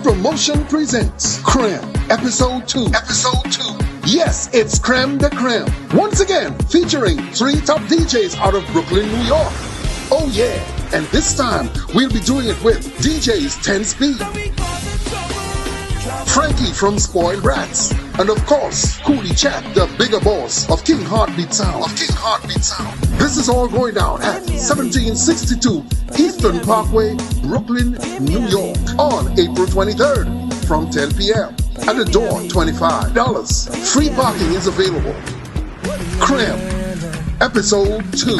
Promotion presents Creme, Episode 2. Yes, it's Creme de Creme. Once again, featuring 3 top DJs out of Brooklyn, New York. Oh yeah, and this time, we'll be doing it with DJs 10 Speed, Frankie from Spoiled Rats, and of course, Coolie Chat, the bigger boss of King Heartbeat Sound. This is all going down at 1762 Eastern Parkway, Brooklyn, New York, on April 23rd from 10 p.m. At the door, $25. Free parking is available. Creme, Episode 2.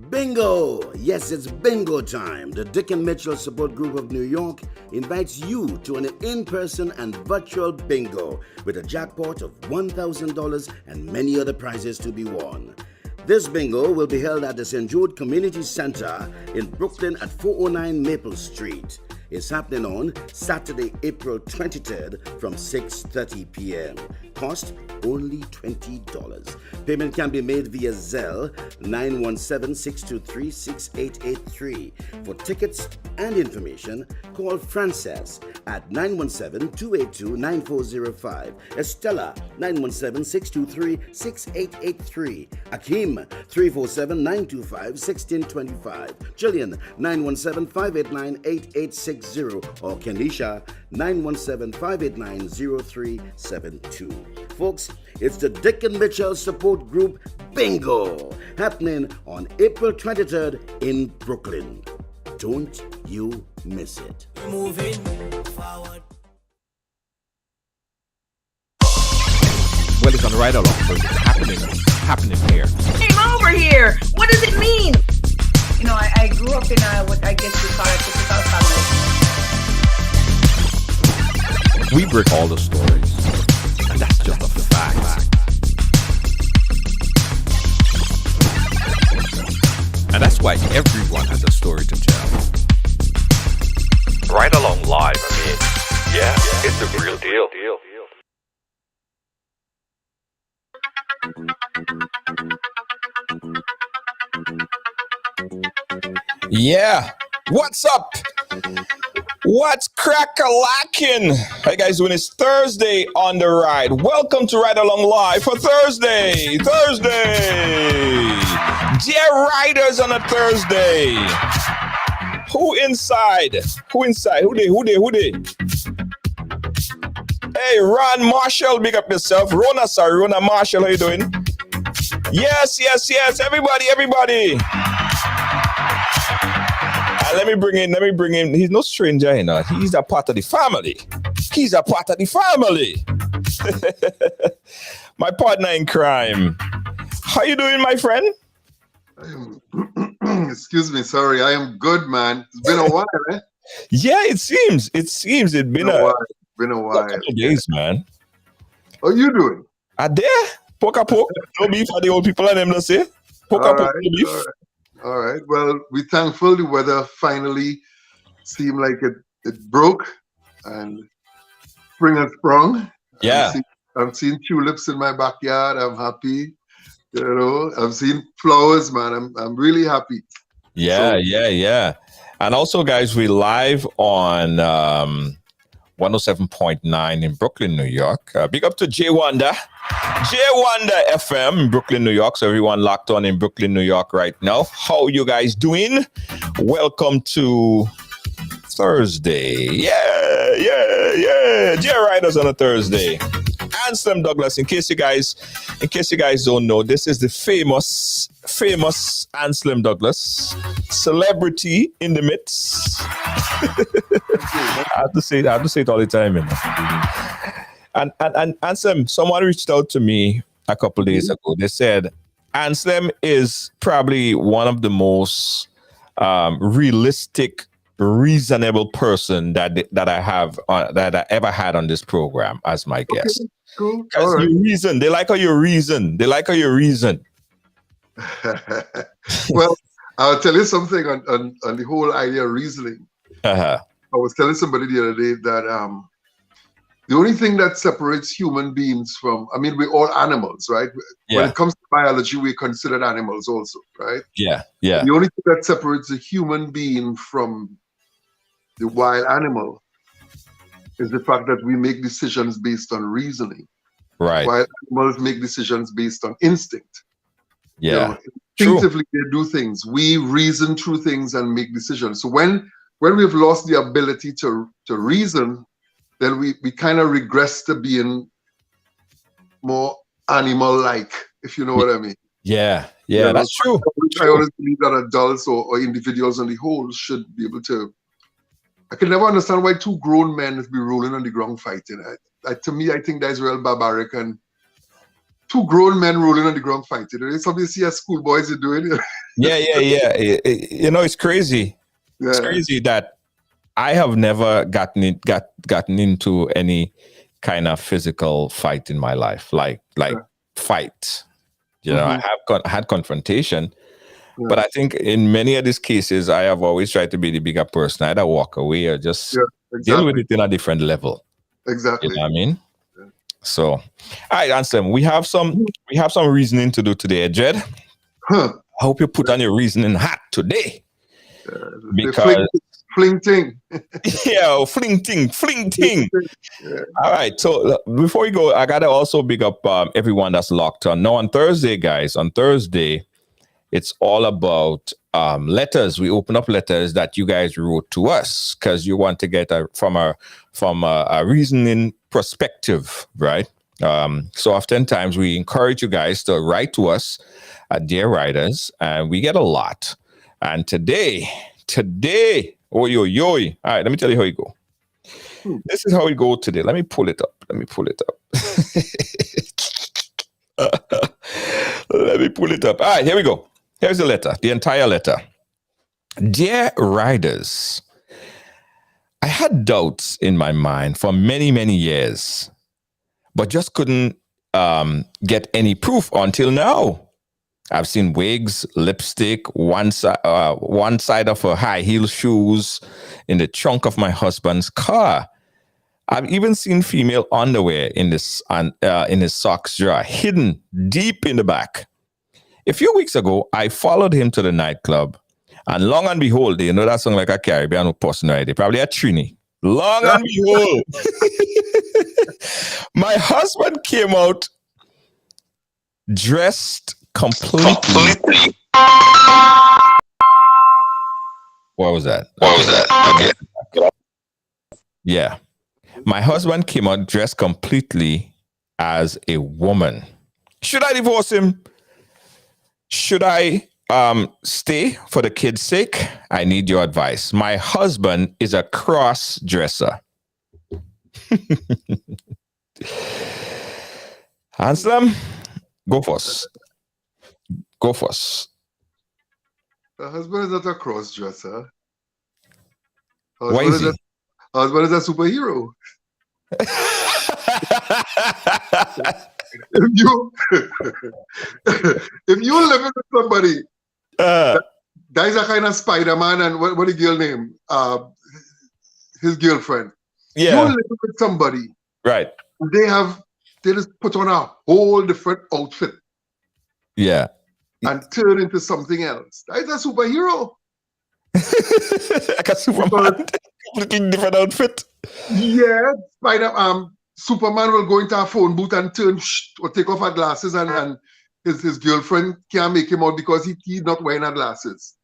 Bingo! Yes, it's bingo time. The Dick and Mitchell Support Group of New York invites you to an in-person and virtual bingo with a jackpot of $1,000 and many other prizes to be won. This bingo will be held at the St. Jude Community Center in Brooklyn at 409 Maple Street. It's happening on Saturday, April 23rd from 6:30 p.m. Cost only $20. Payment can be made via Zelle 917-623-6883. For tickets and information, call Frances at 917-282-9405. Estella 917-623-6883. Akeem 347-925-1625. Jillian 917-589-8860. Or Kenisha 917-589-0372. Folks, it's the Dick and Mitchell Support Group Bingo happening on April 23rd in Brooklyn. Don't you miss it. Moving forward. Well, it's on Ridealong, so it's happening here. Came over here. What does it mean? You know, I grew up in what I guess you call it typical family. We break all the stories, and that's just a fact. And that's why everyone has a story to tell. Ridealong live, I mean, yeah, it's a real deal. Yeah, what's up? What's crack-a-lackin'? How you guys doing? It's Thursday on the ride. Welcome to Ridealong Live for Thursday. Dear Ryders on a Thursday. Who inside? Who they? Hey, Ron Marshall, big up yourself. Rona Marshall, how you doing? Yes. Everybody. Let me bring in. He's no stranger, you know. He's a part of the family. My partner in crime. How you doing, my friend? Excuse me, sorry. I am good, man. It's been a while, eh? Yeah, it seems. It's been a while. A couple of days, man. How you doing? Are there? Poke. No beef for the old people and them, let's say. Poke, no beef. All right. Well, we're thankful the weather finally seemed like it broke and spring has sprung. Yeah. I'm seeing tulips in my backyard. I'm happy. You know, I've seen flowers, man. I'm really happy. Yeah. And also, guys, we live on 107.9 in Brooklyn, New York. Big up to J Wanda FM in Brooklyn, New York. So everyone locked on in Brooklyn, New York right now. How you guys doing? Welcome to Thursday. Yeah. Dear Ryders on a Thursday. Anselm Douglas, in case you guys don't know, this is the famous Anselm Douglas, celebrity in the midst. I have to say it all the time, you know. And Anselm, someone reached out to me a couple of days ago. They said Anselm is probably one of the most realistic, reasonable person that I have that I ever had on this program as my guest. Cool. Because right. You reason. They like how you reason. Well, I'll tell you something on the whole idea of reasoning. Uh-huh. I was telling somebody the other day that The only thing that separates human beings from, I mean, we're all animals, right? Yeah. When it comes to biology, we're considered animals also, right? Yeah. Yeah. The only thing that separates a human being from the wild animal is the fact that we make decisions based on reasoning. Right. While animals make decisions based on instinct. Yeah. You know, True. instinctively they do things. We reason through things and make decisions. So when we've lost the ability to reason, then we kind of regress to being more animal-like, if you know what I mean. Yeah. Yeah. You know, That's true. I always believe that adults or individuals on the whole should be able to. I can never understand why two grown men be rolling on the ground fighting. To me, I think that's real barbaric. And two grown men rolling on the ground fighting. It's something you see as schoolboys are doing. Yeah. You know, it's crazy. Yeah. It's crazy that I have never gotten into any kind of physical fight in my life, like fight. You know, I have had confrontation, but I think in many of these cases, I have always tried to be the bigger person. I either walk away or just deal with it in a different level. Exactly. You know what I mean? Yeah. So, all right, Anselm, we have some reasoning to do today, Jed. I hope you put on your reasoning hat today. Because fling ting. Yeah, fling ting. Yeah. All right. So before we go, I gotta also big up everyone that's locked on. Now on Thursday, guys, it's all about letters. We open up letters that you guys wrote to us because you want to get from a reasoning perspective, right? So oftentimes we encourage you guys to write to us at Dear Ryders, and we get a lot. And today, oh yo. All right, let me tell you how you go. This is how we go today. Let me pull it up. Let me pull it up. All right, here we go. Here's the letter, the entire letter. Dear Ryders, I had doubts in my mind for many, many years, but just couldn't get any proof until now. I've seen wigs, lipstick, one side of her high heel shoes in the trunk of my husband's car. I've even seen female underwear in his socks drawer, hidden deep in the back. A few weeks ago, I followed him to the nightclub, and long and behold, you know that song like a Caribbean person, right? They probably a Trini. Long and behold, my husband came out dressed completely. What was that? Okay. Yeah. My husband came out dressed completely as a woman. Should I divorce him? Should I stay for the kids' sake? I need your advice. My husband is a cross dresser. Anselm, go first. The husband is not a cross dresser. Why is he? Husband is a superhero. if you live with somebody that is a kind of Spider-Man, and what the girl name? His girlfriend. Yeah. You live with somebody. Right. They just put on a whole different outfit. Yeah. And turn into something else. That is a superhero. Like a Superman. Completely different outfit. Yeah. Superman will go into a phone booth and turn or take off her glasses, and his girlfriend can't make him out because he's not wearing her glasses.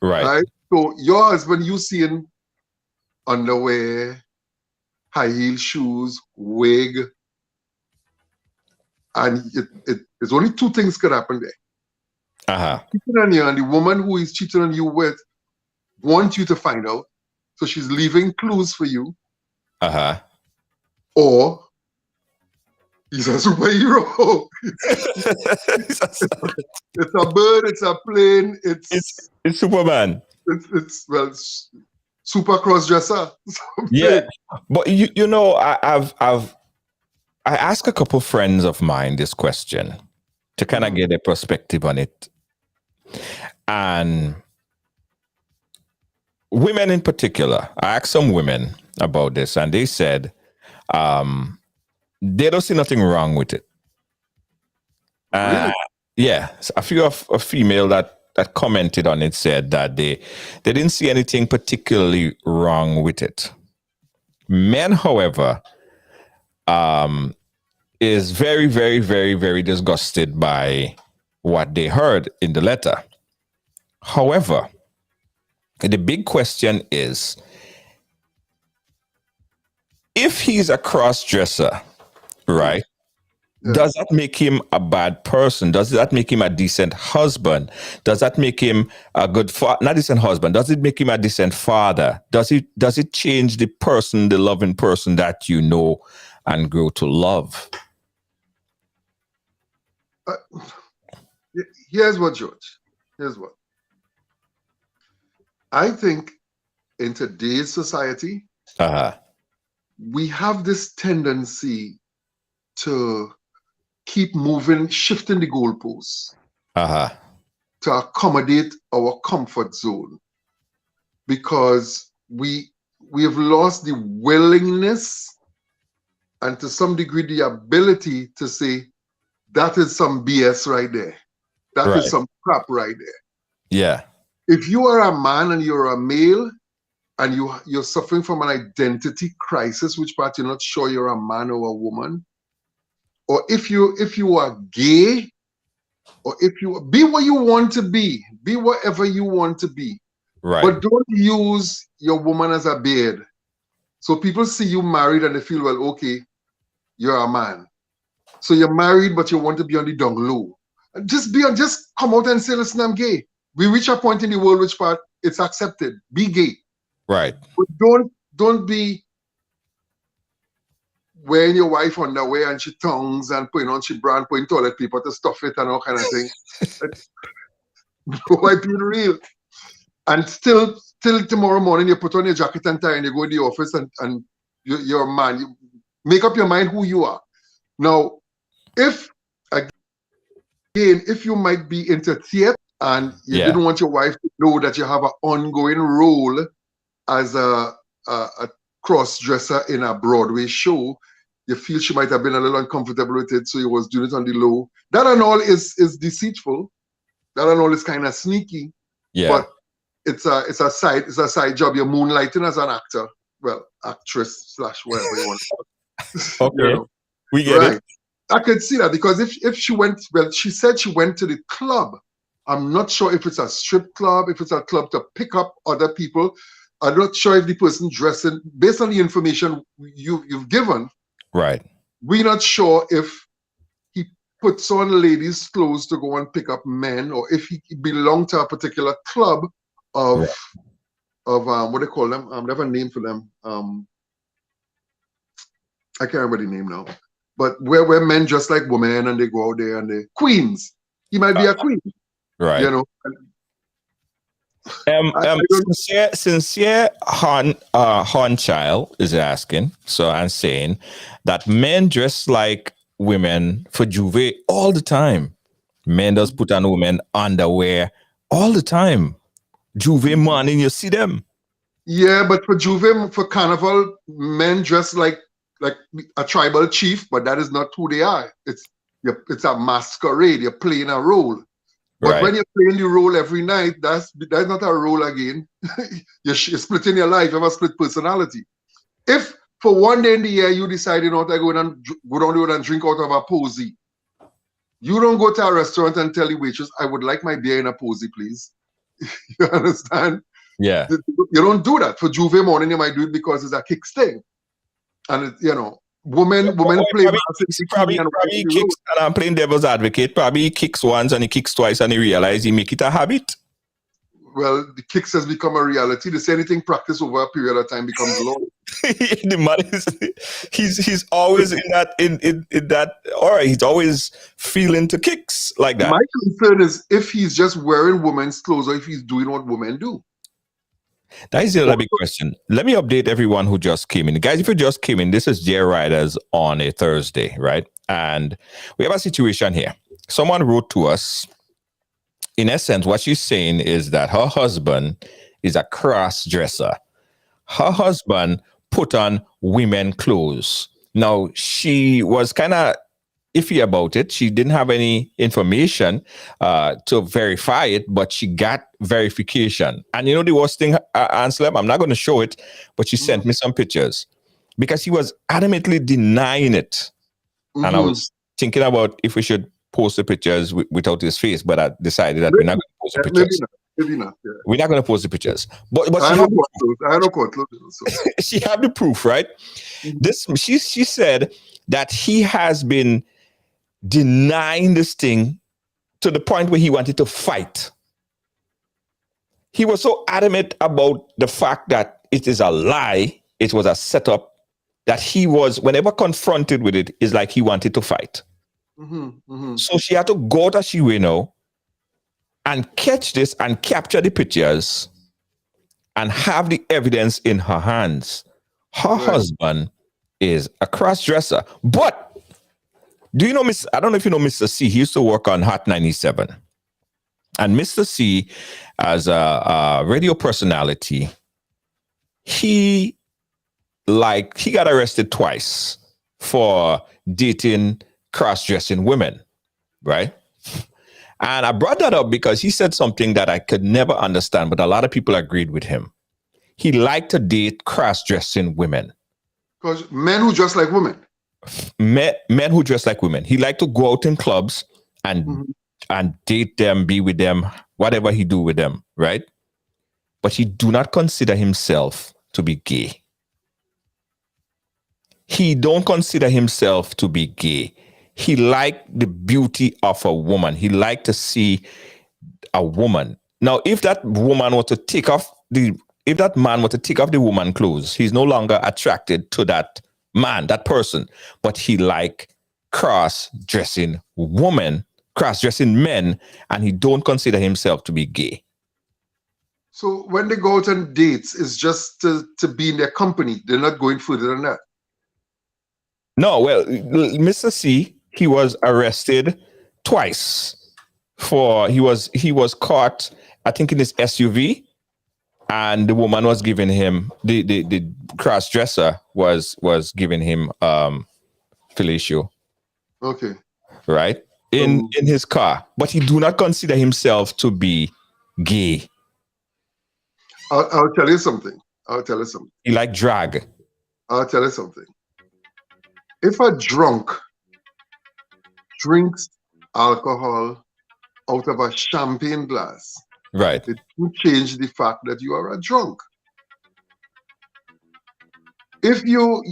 Right. So your husband, you seeing underwear, high heel shoes, wig, and it's only two things could happen there. Cheating on you, and the woman who is cheating on you with wants you to find out, so she's leaving clues for you. Or he's a superhero. It's a bird. It's a plane. It's Superman. It's super cross dresser. Yeah, but you know, I asked a couple friends of mine this question to kind of get a perspective on it, and women in particular. I asked some women about this, and they said they don't see nothing wrong with it. Really? Yeah, a few of a female that commented on it said that they didn't see anything particularly wrong with it. Men, however, is very, very, very, very disgusted by what they heard in the letter. However, the big question is, if he's a cross-dresser, right? Yeah. Does that make him a bad person? Does that make him a decent husband? Does that make him a good not decent husband? Does it make him a decent father? Does it change the person, the loving person that you know and grow to love? Here's what, George. Here's what. I think in today's society, we have this tendency to keep moving, shifting the goalposts to accommodate our comfort zone, because we have lost the willingness and to some degree the ability to say that is some BS right there. That is some crap right there. Yeah. If you are a man and you're a male and you're suffering from an identity crisis, which part you're not sure you're a man or a woman, or if you are gay, or if you be what you want to be whatever you want to be, right? But don't use your woman as a bed. So people see you married and they feel, well, okay, you're a man. So you're married, but you want to be on the down low. Just come out and say, listen, I'm gay. We reach a point in the world which part it's accepted. Be gay. Right. But don't be wearing your wife underwear and she tongues and putting on she brand, putting toilet paper to stuff it and all kind of thing. No, I'm being real. And still till tomorrow morning you put on your jacket and tie and you go to the office and you're a man. You make up your mind who you are. Now, if you might be into theater and you didn't want your wife to know that you have an ongoing role as a cross-dresser in a Broadway show, you feel she might have been a little uncomfortable with it, so you was doing it on the low. That and all is deceitful. That and all is kind of sneaky. Yeah. But it's a side job. You're moonlighting as an actor. Well, actress / whatever you want to call it. Okay. You know? We get it. I could see that, because if she went, well, she said she went to the club. I'm not sure if it's a strip club, if it's a club to pick up other people. I'm not sure if the person dressing, based on the information you've given, right? We're not sure if he puts on ladies' clothes to go and pick up men, or if he belonged to a particular club of what do they call them? They have a name for them. I can't remember the name now. But where men dress like women and they go out there and they queens. He might be a queen, right? You know. Sincere Hornchild is asking, so I'm saying that men dress like women for Juve all the time. Men does put on women underwear all the time. Juve morning, you see them. Yeah, but for Juve, for Carnival, men dress like a tribal chief, but that is not who they are. It's a masquerade. You're playing a role. But when you're playing the role every night, that's not a role again. You're splitting your life. You have a split personality. If for one day in the year you decide not to go down the road and drink out of a posy, you don't go to a restaurant and tell the waitress, I would like my beer in a posy, please. You understand? Yeah. You don't do that. For Juve morning, you might do it because it's a kicks thing. And, women play probably he kicks, and I'm playing devil's advocate, probably he kicks once and he kicks twice and he realizes he make it a habit. Well, the kicks has become a reality. They say anything practiced over a period of time becomes law. The man he's always in that all right, he's always feeling to kicks like that. My concern is if he's just wearing women's clothes or if he's doing what women do. That is the other big question. Let me update everyone who just came in. Guys, if you just came in, this is J Ryders on a Thursday, right? And we have a situation here. Someone wrote to us. In essence, what she's saying is that her husband is a cross-dresser. Her husband put on women clothes. Now, she was kind of iffy about it. She didn't have any information to verify it, but she got verification. And you know the worst thing, Anselm, I'm not going to show it, but she sent me some pictures because he was adamantly denying it. And I was thinking about if we should post the pictures without his face, but I decided that we're not going to post the pictures. Maybe not. Yeah. We're not going to post the pictures. But I she had no quote. she had the proof, right? She said that he has been denying this thing to the point where he wanted to fight. He was so adamant about the fact that it is a lie, it was a setup, that he was, whenever confronted with it, is like he wanted to fight. So she had to go to Shiweno and catch this and capture the pictures and have the evidence in her hands. Her husband is a cross-dresser. But do you know, I don't know if you know Mr. C. He used to work on Hot 97. And Mr. C, as a radio personality, he got arrested twice for dating cross-dressing women, right? And I brought that up because he said something that I could never understand, but a lot of people agreed with him. He liked to date cross-dressing women. Because men who dress like women. Men who dress like women. He liked to go out in clubs and date them, be with them, whatever he do with them, right? But he do not consider himself to be gay. He don't consider himself to be gay. He liked the beauty of a woman. He liked to see a woman. Now, if that woman were to take off if that man were to take off the woman clothes, he's no longer attracted to that man, that person. But he like cross-dressing women, cross-dressing men, and he don't consider himself to be gay. So when they go out on dates, it's just to be in their company. They're not going further than that. No, well, Mr. C, he was arrested twice he was caught, I think, in his SUV, and the woman was giving him the cross-dresser was giving him fellatio. Okay. Right? In his car. But he do not consider himself to be gay. I'll tell you something. He like drag. I'll tell you something. If a drunk drinks alcohol out of a champagne glass, right, it will change the fact that you are a drunk. If you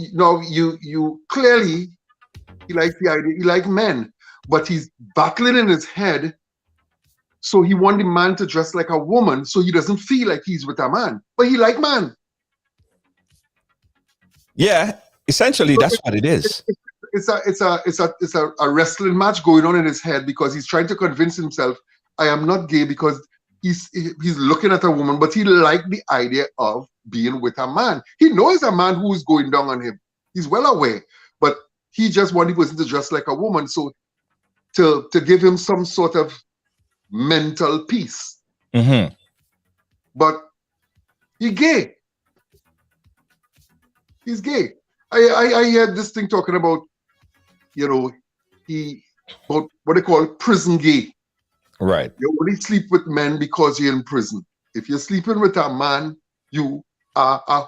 clearly, he likes the idea, he likes men, but he's battling in his head, so he wants the man to dress like a woman, so he doesn't feel like he's with a man, but he like man. Yeah, essentially that's what it is. It's a wrestling match going on in his head because he's trying to convince himself, I am not gay, because he's looking at a woman, but he liked the idea of being with a man. He knows a man who is going down on him. He's well aware, but he just wanted the person to dress like a woman, so to give him some sort of mental peace. But he's gay. He's gay. I heard this thing talking about, about what they call prison gay. Right. You only sleep with men because you're in prison. If you're sleeping with a man, you are a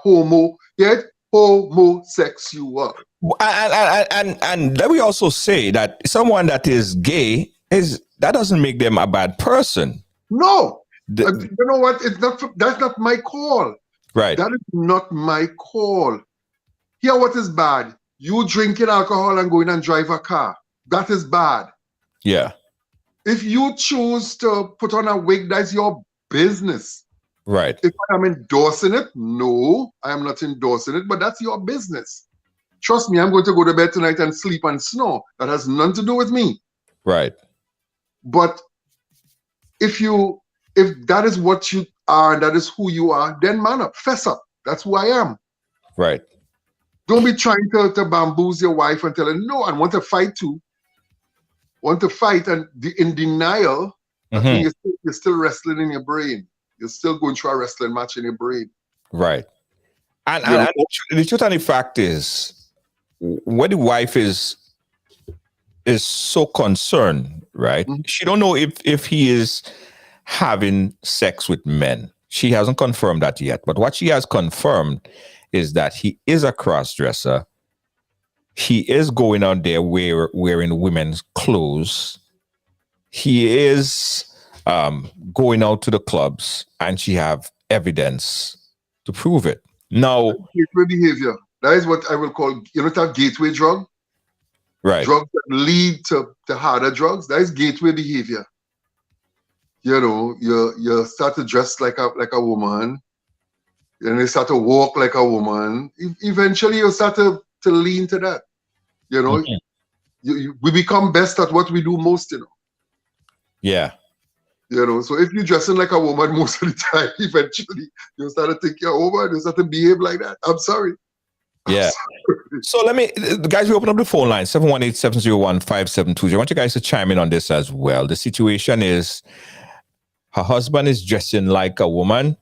homosexual. And let me also say that someone that is gay that doesn't make them a bad person. No. You know what? That's not my call. Right. That is not my call. Here, what is bad? You drinking alcohol and going and drive a car. That is bad. Yeah. If you choose to put on a wig, that's your business. Right. If I'm endorsing it, no, I am not endorsing it, but that's your business. Trust me, I'm going to go to bed tonight and sleep and snore. That has nothing to do with me. Right. But if that is what you are and that is who you are, then man up, fess up. That's who I am. Right. Don't be trying to bamboozle your wife and tell her, no, I want to fight too. Want to fight and in denial, you're still wrestling in your brain. You're still going through a wrestling match in your brain. Right. And the truth and the fact is, where the wife is so concerned, right? Mhm. She don't know if he is having sex with men. She hasn't confirmed that yet. But what she has confirmed is that he is a cross-dresser. He is going out there wearing women's clothes. He is going out to the clubs, and she have evidence to prove it. Now, Gateway behavior. That is what I will call, that gateway drug. right. Drugs that lead to harder drugs. That is gateway behavior. You start to dress like a woman, and you start to walk like a woman. Eventually, you start to lean to that. We become best at what we do most. Yeah. So if you're dressing like a woman most of the time, eventually you start to think you're over and you start to behave like that. I'm sorry. Yeah. So guys, we open up the phone line, 718-701-5720. I want you guys to chime in on this as well. The situation is her husband is dressing like a woman,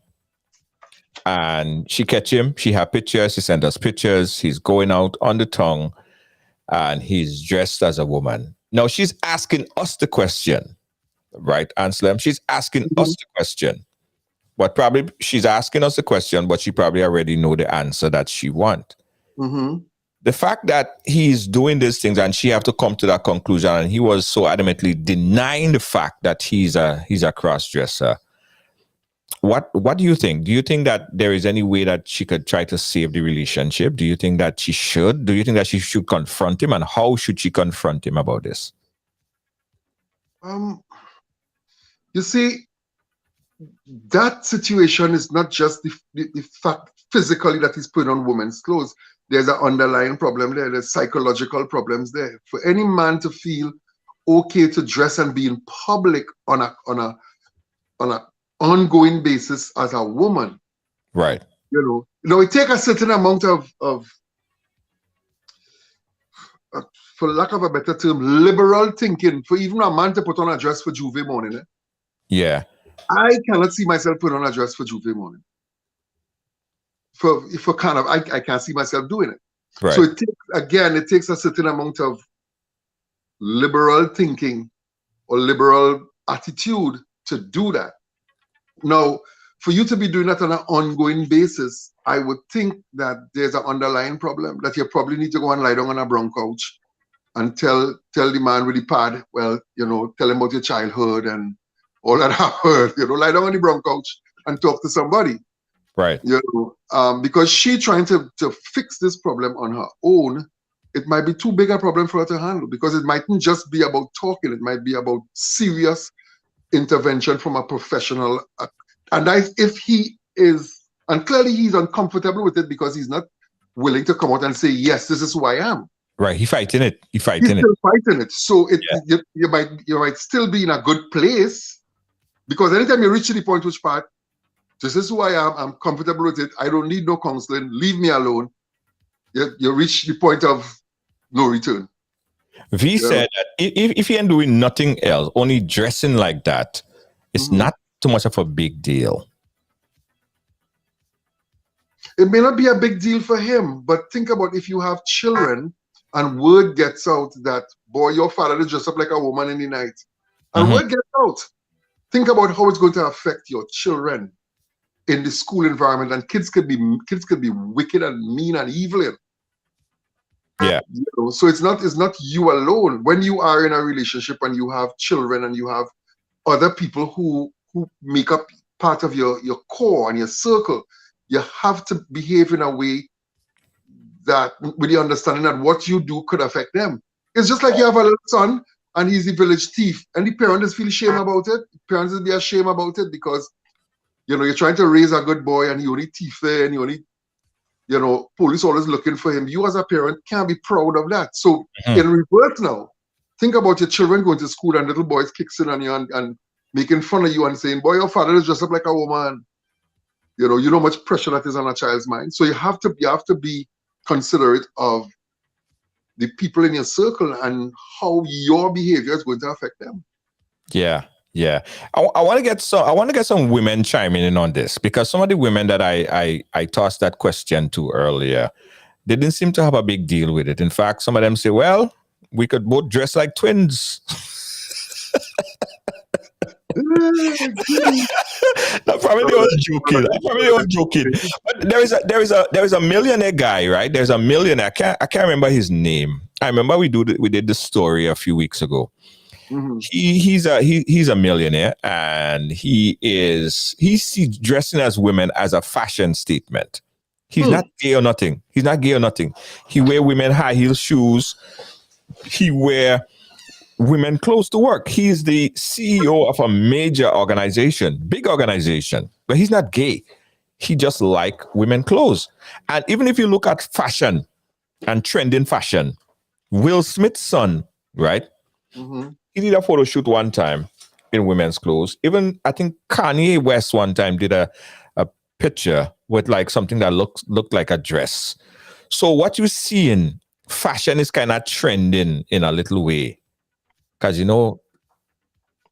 and she catch him. She have pictures. She send us pictures. He's going out on the tongue, and he's dressed as a woman. Now she's asking us the question, right, Anselm? She's asking us the question. But probably she's asking us the question, but she probably already know the answer that she want. Mm-hmm. The fact that he's doing these things and she have to come to that conclusion, and he was so adamantly denying the fact that he's a cross-dresser. What do you think? Do you think that there is any way that she could try to save the relationship? Do you think that she should? Do you think that she should confront him, and how should she confront him about this? You see, that situation is not just the fact physically that he's putting on women's clothes. There's an underlying problem there. There's psychological problems there. For any man to feel okay to dress and be in public on a ongoing basis as a woman, right? It takes a certain amount of for lack of a better term, liberal thinking for even a man to put on a dress for Juve morning. Yeah. I cannot see myself put on a dress for Juve morning. I can't see myself doing it. Right. So it takes a certain amount of liberal thinking or liberal attitude to do that. Now, for you to be doing that on an ongoing basis, I would think that there's an underlying problem that you probably need to go and lie down on a brown couch and tell the man with the pad, tell him about your childhood and all that I've heard, lie down on the brown couch and talk to somebody. Right. Because she trying to fix this problem on her own, it might be too big a problem for her to handle, because it mightn't just be about talking. It might be about serious intervention from a professional. And if he is, and clearly he's uncomfortable with it because he's not willing to come out and say, yes, this is who I am. Right. He's still fighting it. So you might still be in a good place, because anytime you reach to the point which part, this is who I am, I'm comfortable with it, I don't need no counseling, leave me alone, you reach the point of no return. V said that if he ain't doing nothing else, only dressing like that, it's not too much of a big deal. It may not be a big deal for him, but think about if you have children and word gets out that, boy, your father is dressed up like a woman in the night, and word gets out. Think about how it's going to affect your children in the school environment, and kids could be wicked and mean and evil. Yeah. So it's not you alone. When you are in a relationship and you have children and you have other people who make up part of your core and your circle, you have to behave in a way that with the understanding that what you do could affect them. It's just like you have a little son and he's the village thief, and the parents feel shame about it. Parents will be ashamed about it because you're trying to raise a good boy and he only thief there, and he only, police always looking for him. You as a parent can't be proud of that. So in reverse now, think about your children going to school and little boys kicking on you and making fun of you and saying, boy, your father is dressed up like a woman. You know how much pressure that is on a child's mind. So you have to be considerate of the people in your circle and how your behavior is going to affect them. Yeah. Yeah. I want to get some women chiming in on this, because some of the women that I tossed that question to earlier, they didn't seem to have a big deal with it. In fact, some of them say, well, we could both dress like twins. Probably they was joking. But there is a millionaire guy, right? There's a millionaire. I can't remember his name. I remember we did the story a few weeks ago. Mm-hmm. He's a millionaire, and he's dressing as women as a fashion statement. He's not gay or nothing. He wear women high heel shoes. He wear women clothes to work. He's the CEO of a major organization, big organization, but he's not gay. He just like women clothes. And even if you look at fashion and trending fashion, Will Smith's son, right? Mm-hmm. He did a photo shoot one time in women's clothes. Even I think Kanye West one time did a picture with like something that looked like a dress. So what you see in fashion is kind of trending in a little way. Because, you know,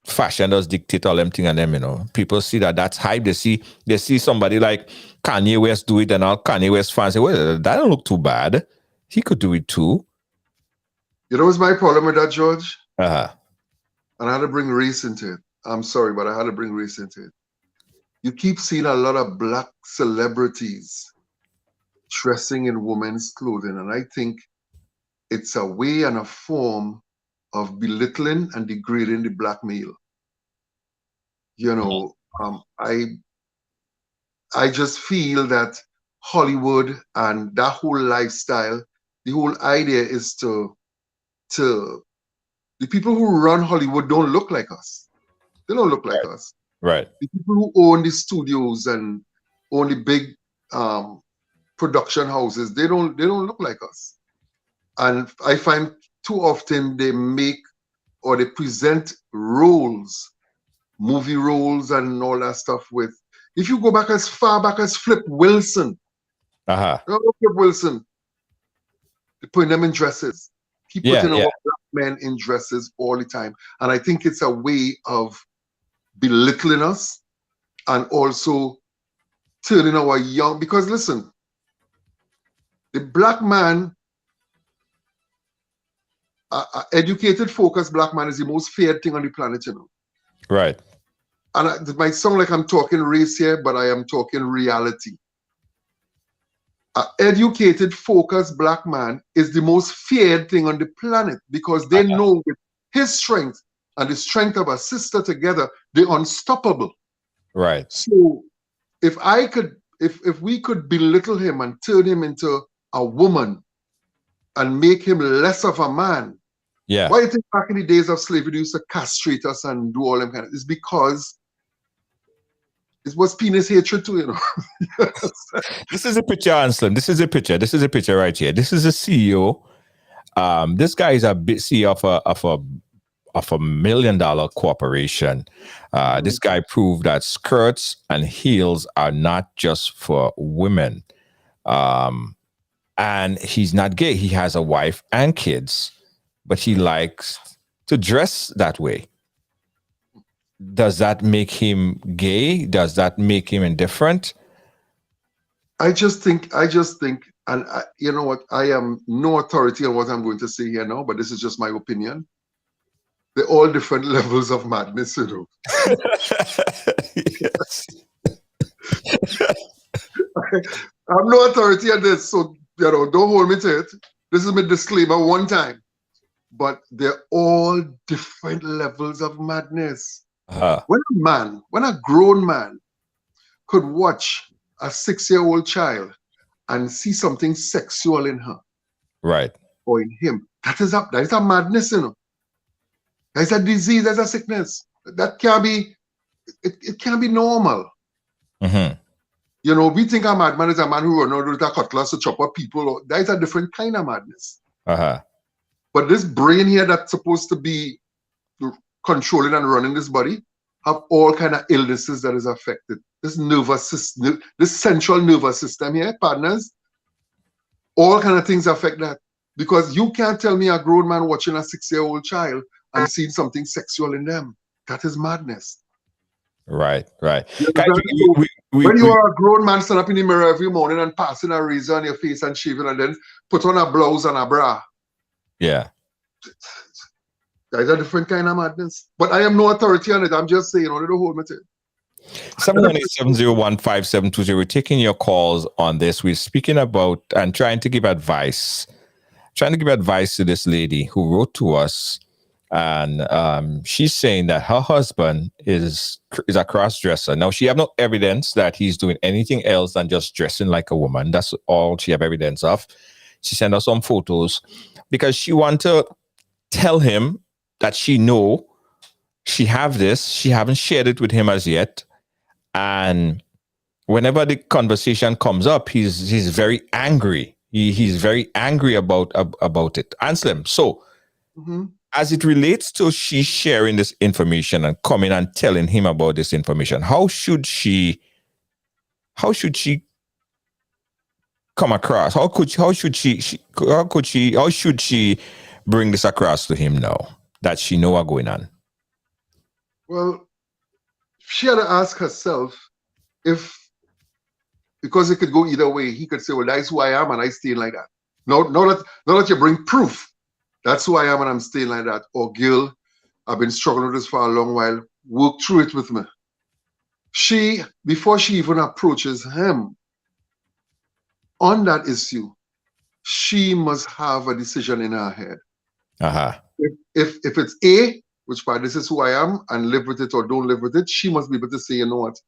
fashion does dictate all them thing and them, you know. People see that's hype. They see somebody like Kanye West do it, and all Kanye West fans say, well, that don't look too bad. He could do it too. You know what's my problem with that, George? Uh-huh. And I had to bring race into it. I'm sorry, but I had to bring race into it. You keep seeing a lot of black celebrities dressing in women's clothing, and I think it's a way and a form of belittling and degrading the black male. You know, I just feel that Hollywood and that whole lifestyle, the whole idea is to the people who run Hollywood don't look like us. They don't look like us. Right. The people who own the studios and own the big production houses, they don't look like us. And I find too often they make or they present roles, movie roles and all that stuff with. If you go back as far back as Flip Wilson, Uh-huh. Flip Wilson, they put them in dresses. Keep putting our black men in dresses all the time. And I think it's a way of belittling us and also turning our young, because listen, the black man, educated, focused black man is the most feared thing on the planet, you know. Right. And it might sound like I'm talking race here, but I am talking reality. An educated, focused black man is the most feared thing on the planet because they know with his strength and the strength of a sister together, they're unstoppable. Right. So if we could belittle him and turn him into a woman and make him less of a man, yeah. Why do you think back in the days of slavery they used to castrate us and do all them kind of? It's because it was penis hatred too, you know. This is a picture, Anselm. This is a picture right here. This is a CEO. This guy is a big CEO of a $1 million corporation. This guy proved that skirts and heels are not just for women. And he's not gay. He has a wife and kids, but he likes to dress that way. Does that make him gay? Does that make him indifferent? I just think, and you know what? I am no authority on what I'm going to say here now, but this is just my opinion. They're all different levels of madness, you know. Yes. I'm no authority on this, so you know, don't hold me to it. This is my disclaimer one time. But they're all different levels of madness. When a grown man could watch a 6-year-old child and see something sexual in her, right, or in him, that is a madness, you know. That's a disease, that's a sickness. That can't be, it can't be normal. Mm-hmm. You know, we think a madman is a man who runs out with a cutlass to chop up people. That is a different kind of madness. But this brain here that's supposed to be controlling and running this body have all kind of illnesses that is affected. This nervous system, this central nervous system here, partners, all kind of things affect that. Because you can't tell me a grown man watching a 6-year-old child and seeing something sexual in them. That is madness. Right. When you are a grown man, stand up in the mirror every morning and passing a razor on your face and shaving and then put on a blouse and a bra. Yeah. That's a different kind of madness. But I am no authority on it. I'm just saying, only to hold my tail. 718-701-5720. We're taking your calls on this. We're speaking about and trying to give advice to this lady who wrote to us, and she's saying that her husband is a cross-dresser. Now, she have no evidence that he's doing anything else than just dressing like a woman. That's all she have evidence of. She sent us some photos because she want to tell him that she know she have this. She haven't shared it with him as yet. And whenever the conversation comes up, he's very angry. He's very angry about it. Anselm, so as it relates to she sharing this information and coming and telling him about this information, how should she come across? How should she bring this across to him now that she know what's going on? Well, she had to ask herself if, because it could go either way. He could say, well, that's who I am and I stay like that. Not that you bring proof. That's who I am and I'm staying like that. Or, girl, I've been struggling with this for a long while. Work through it with me. She, before she even approaches him on that issue, she must have a decision in her head. If it's A, which part this is who I am, and live with it or don't live with it, she must be able to say, you know what,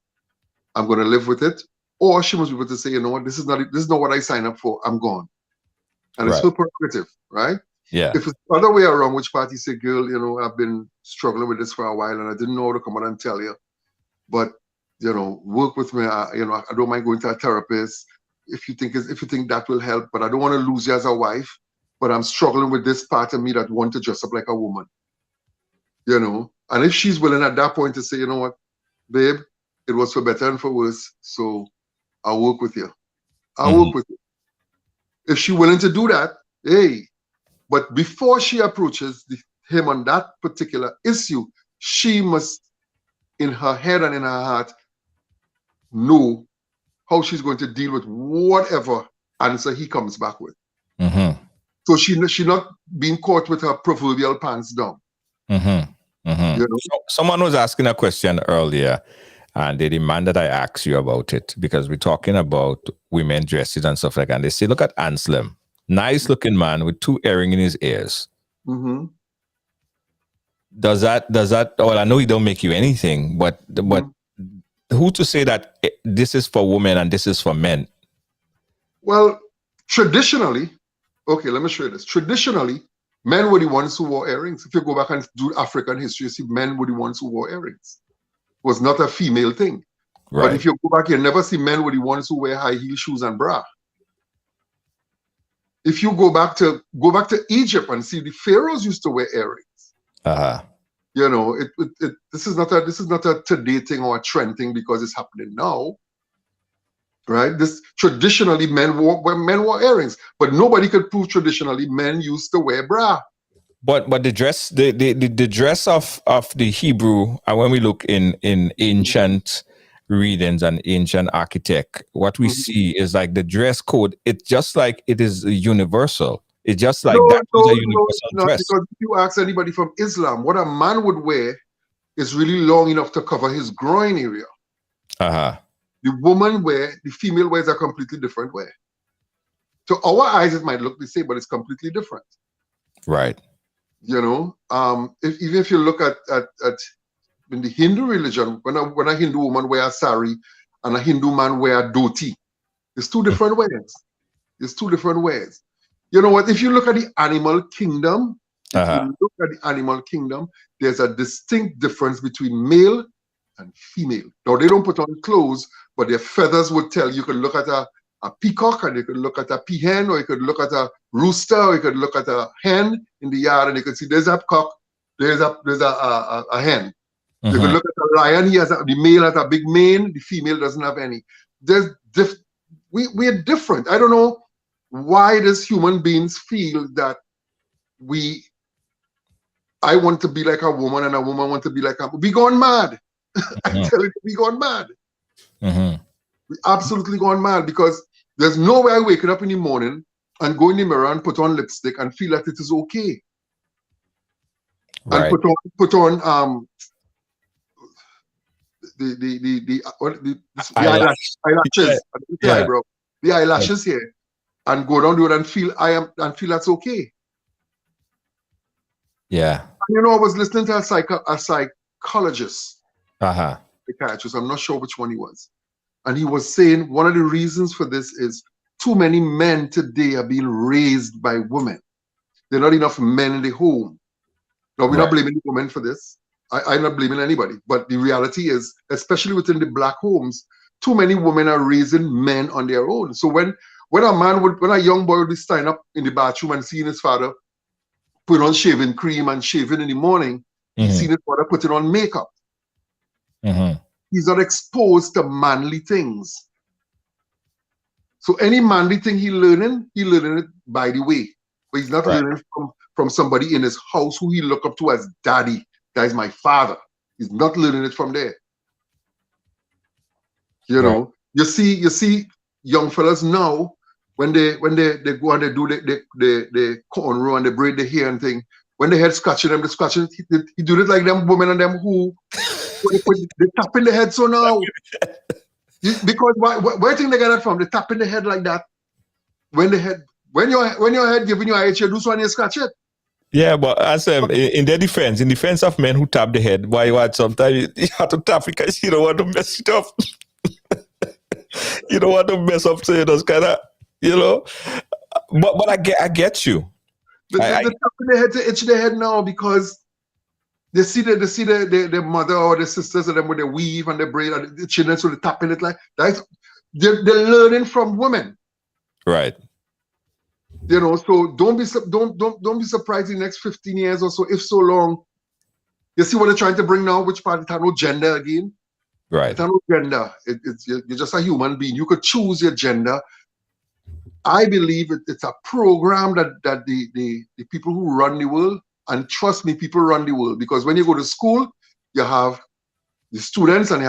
I'm going to live with it. Or she must be able to say, you know what, this is not what I signed up for. I'm gone. And it's her prerogative, right? Yeah. If it's the other way around, which party say, girl, you know, I've been struggling with this for a while and I didn't know how to come out and tell you. But, you know, work with me. I don't mind going to a therapist if you think that will help. But I don't want to lose you as a wife. But I'm struggling with this part of me that want to dress up like a woman. You know, and if she's willing at that point to say, you know what, babe, it was for better and for worse, so I'll work with you. I'll work with you. If she's willing to do that, hey. But before she approaches him on that particular issue, she must, in her head and in her heart, know how she's going to deal with whatever answer he comes back with. So she not being caught with her proverbial pants down. You know? So, someone was asking a question earlier, and they demanded I ask you about it because we're talking about women dresses and stuff like that. And they say, look at Anselm, nice looking man with 2 earrings in his ears. Does that? Well, I know he don't make you anything, but who to say that this is for women and this is for men? Well, traditionally, okay, let me show you this. Traditionally, men were the ones who wore earrings. If you go back and do African history, you see men were the ones who wore earrings. It was not a female thing. Right. But if you go back, you never see men were the ones who wear high heel shoes and bra. If you go back to Egypt and see the pharaohs used to wear earrings. You know, this is not a today thing or a trend thing because it's happening now. Right? This traditionally men wore earrings, but nobody could prove traditionally men used to wear bra. But the dress the dress of the Hebrew, and when we look in ancient readings and ancient architect, what we see is like the dress code. It's just like it is universal. It's just like that was a universal dress. Because if you ask anybody from Islam, what a man would wear is really long enough to cover his groin area. The female wears a completely different way. To our eyes, it might look the same, but it's completely different. Right. You know, even if you look at in the Hindu religion, when a Hindu woman wear a sari and a Hindu man wear a dhoti, it's 2 different ways. It's 2 different ways. You know what? If you look at the animal kingdom, there's a distinct difference between male and female. Now, they don't put on clothes, but their feathers would tell you. You could look at a peacock, and you could look at a peahen, or you could look at a rooster, or you could look at a hen in the yard, and you could see there's a cock, there's a hen. You could look at a lion. The male has a big mane, the female doesn't have any. We're different. I don't know why does human beings feel that I want to be like a woman and a woman want to be like a. We gone mad. I tell you, we gone mad. We absolutely gone mad because there's no way I waking up in the morning and go in the mirror and put on lipstick and feel that it is okay. Right. And put on the eyelashes, the eyebrow, the eyelashes here, and go down the road and feel that's okay. Yeah. And, you know, I was listening to a psychologist, psychiatrist. I'm not sure which one he was, and he was saying one of the reasons for this is too many men today are being raised by women. There are not enough men in the home. Now, we're not blaming the women for this. I'm not blaming anybody. But the reality is, especially within the black homes, too many women are raising men on their own. So when a young boy would be standing up in the bathroom and seeing his father put on shaving cream and shaving in the morning, he's seen his father putting on makeup. He's not exposed to manly things. So any manly thing he's learning it by the way. But he's not learning from somebody in his house who he look up to as daddy. That is my father. He's not learning it from there. You know, you see young fellas now when they go and they do the cornrow and they braid the hair and thing. When they head scratching them, he do it like them women and them who they tap in the head. So now, because where do you think they get it from? They tap in the head like that. When your head giving you a you do so and you scratch it. Yeah, but as in their defense, in defense of men who tap the head, why you sometimes you have to tap because you don't want to mess it up. You don't want to mess up, so those kind of, you know. But I get you. They tap in the head to itch their head now because they see the mother or the sisters of them with the weave and the braid and the children, so they tap in it like that. They're learning from women. Right. You know, so don't be surprised in the next 15 years or so, if so long. You see what they're trying to bring now, which part it has no gender again. Right. It has no gender. You're just a human being. You could choose your gender. I believe it's a program that the people who run the world, and trust me, people run the world, because when you go to school, you have the students and you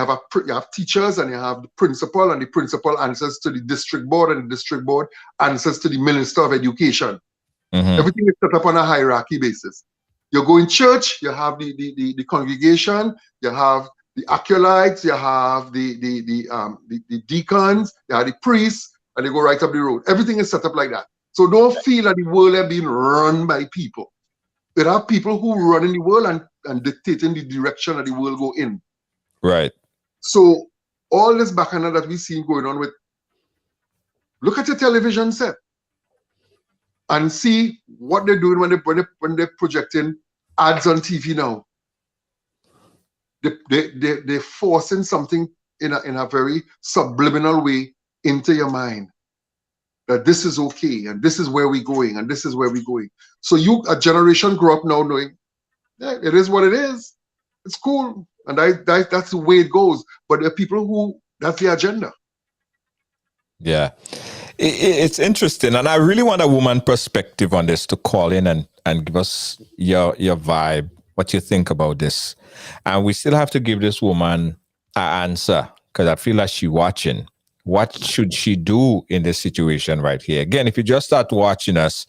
have teachers and you have the principal, and the principal answers to the district board, and the district board answers to the Minister of Education. Everything is set up on a hierarchy basis. You go in church, you have the congregation, you have the acolytes, you have the deacons, you have the priests, and they go right up the road. Everything is set up like that. So don't feel that the world is being run by people. There are people who run in the world and dictating the direction that the world go in. Right. So all this bacchanal that we see going on with, look at your television set and see what they're doing when they're projecting ads on TV now. They're forcing something in a very subliminal way into your mind, that this is okay and this is where we're going and this is where we're going. So a generation grow up now knowing, yeah, it is what it is. It's cool. And that's the way it goes. But there are people who, that's the agenda. Yeah. It's interesting. And I really want a woman perspective on this to call in and give us your vibe, what you think about this. And we still have to give this woman an answer, because I feel like she's watching. What should she do in this situation right here? Again, if you just start watching us,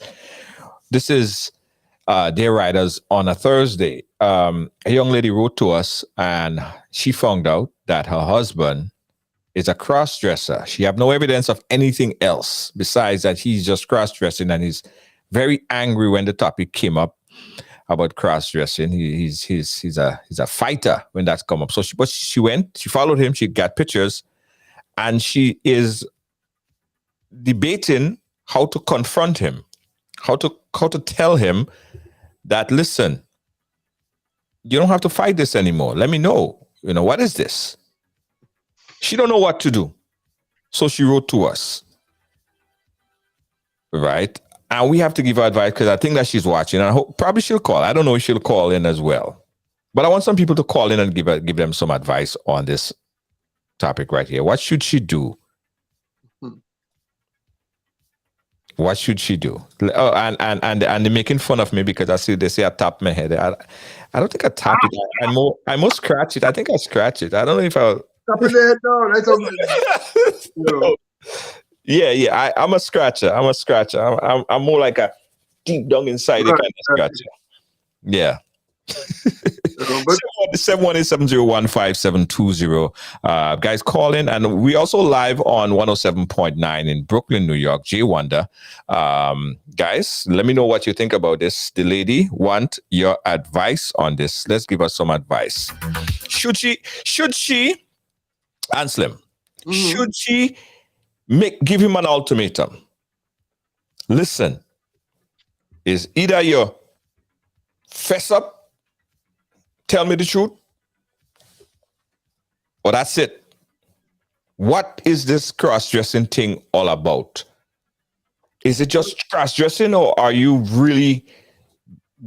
this is Dear Ryders on a Thursday. A young lady wrote to us and she found out that her husband is a cross-dresser. She have no evidence of anything else besides that he's just cross-dressing, and he's very angry when the topic came up about cross-dressing. He's a fighter when that's come up. So she followed him, she got pictures, and she is debating how to confront him, how to tell him that, listen, you don't have to fight this anymore. Let me know. You know, what is this? She don't know what to do. So she wrote to us. Right? And we have to give her advice, because I think that she's watching. I hope probably she'll call. I don't know if she'll call in as well. But I want some people to call in and give them some advice on this topic right here. What should she do? What should she do? Oh, and they're making fun of me because they say I tap my head. I don't think I tap it. I must scratch it. I think I scratch it. I don't know if I tapping the head down. Right? So, you know. Yeah. I'm a scratcher. I'm more like a deep down inside the kind of scratcher. Yeah. But 718-701-5720. Guys, call in. And we also live on 107.9 in Brooklyn, New York. Jay Wonder. Guys, let me know what you think about this. The lady want your advice on this. Let's give us some advice. Should she, Anselm, should she give him an ultimatum? Listen, is either you fess up, tell me the truth, or that's it. What is this cross-dressing thing all about? Is it just cross-dressing, or are you really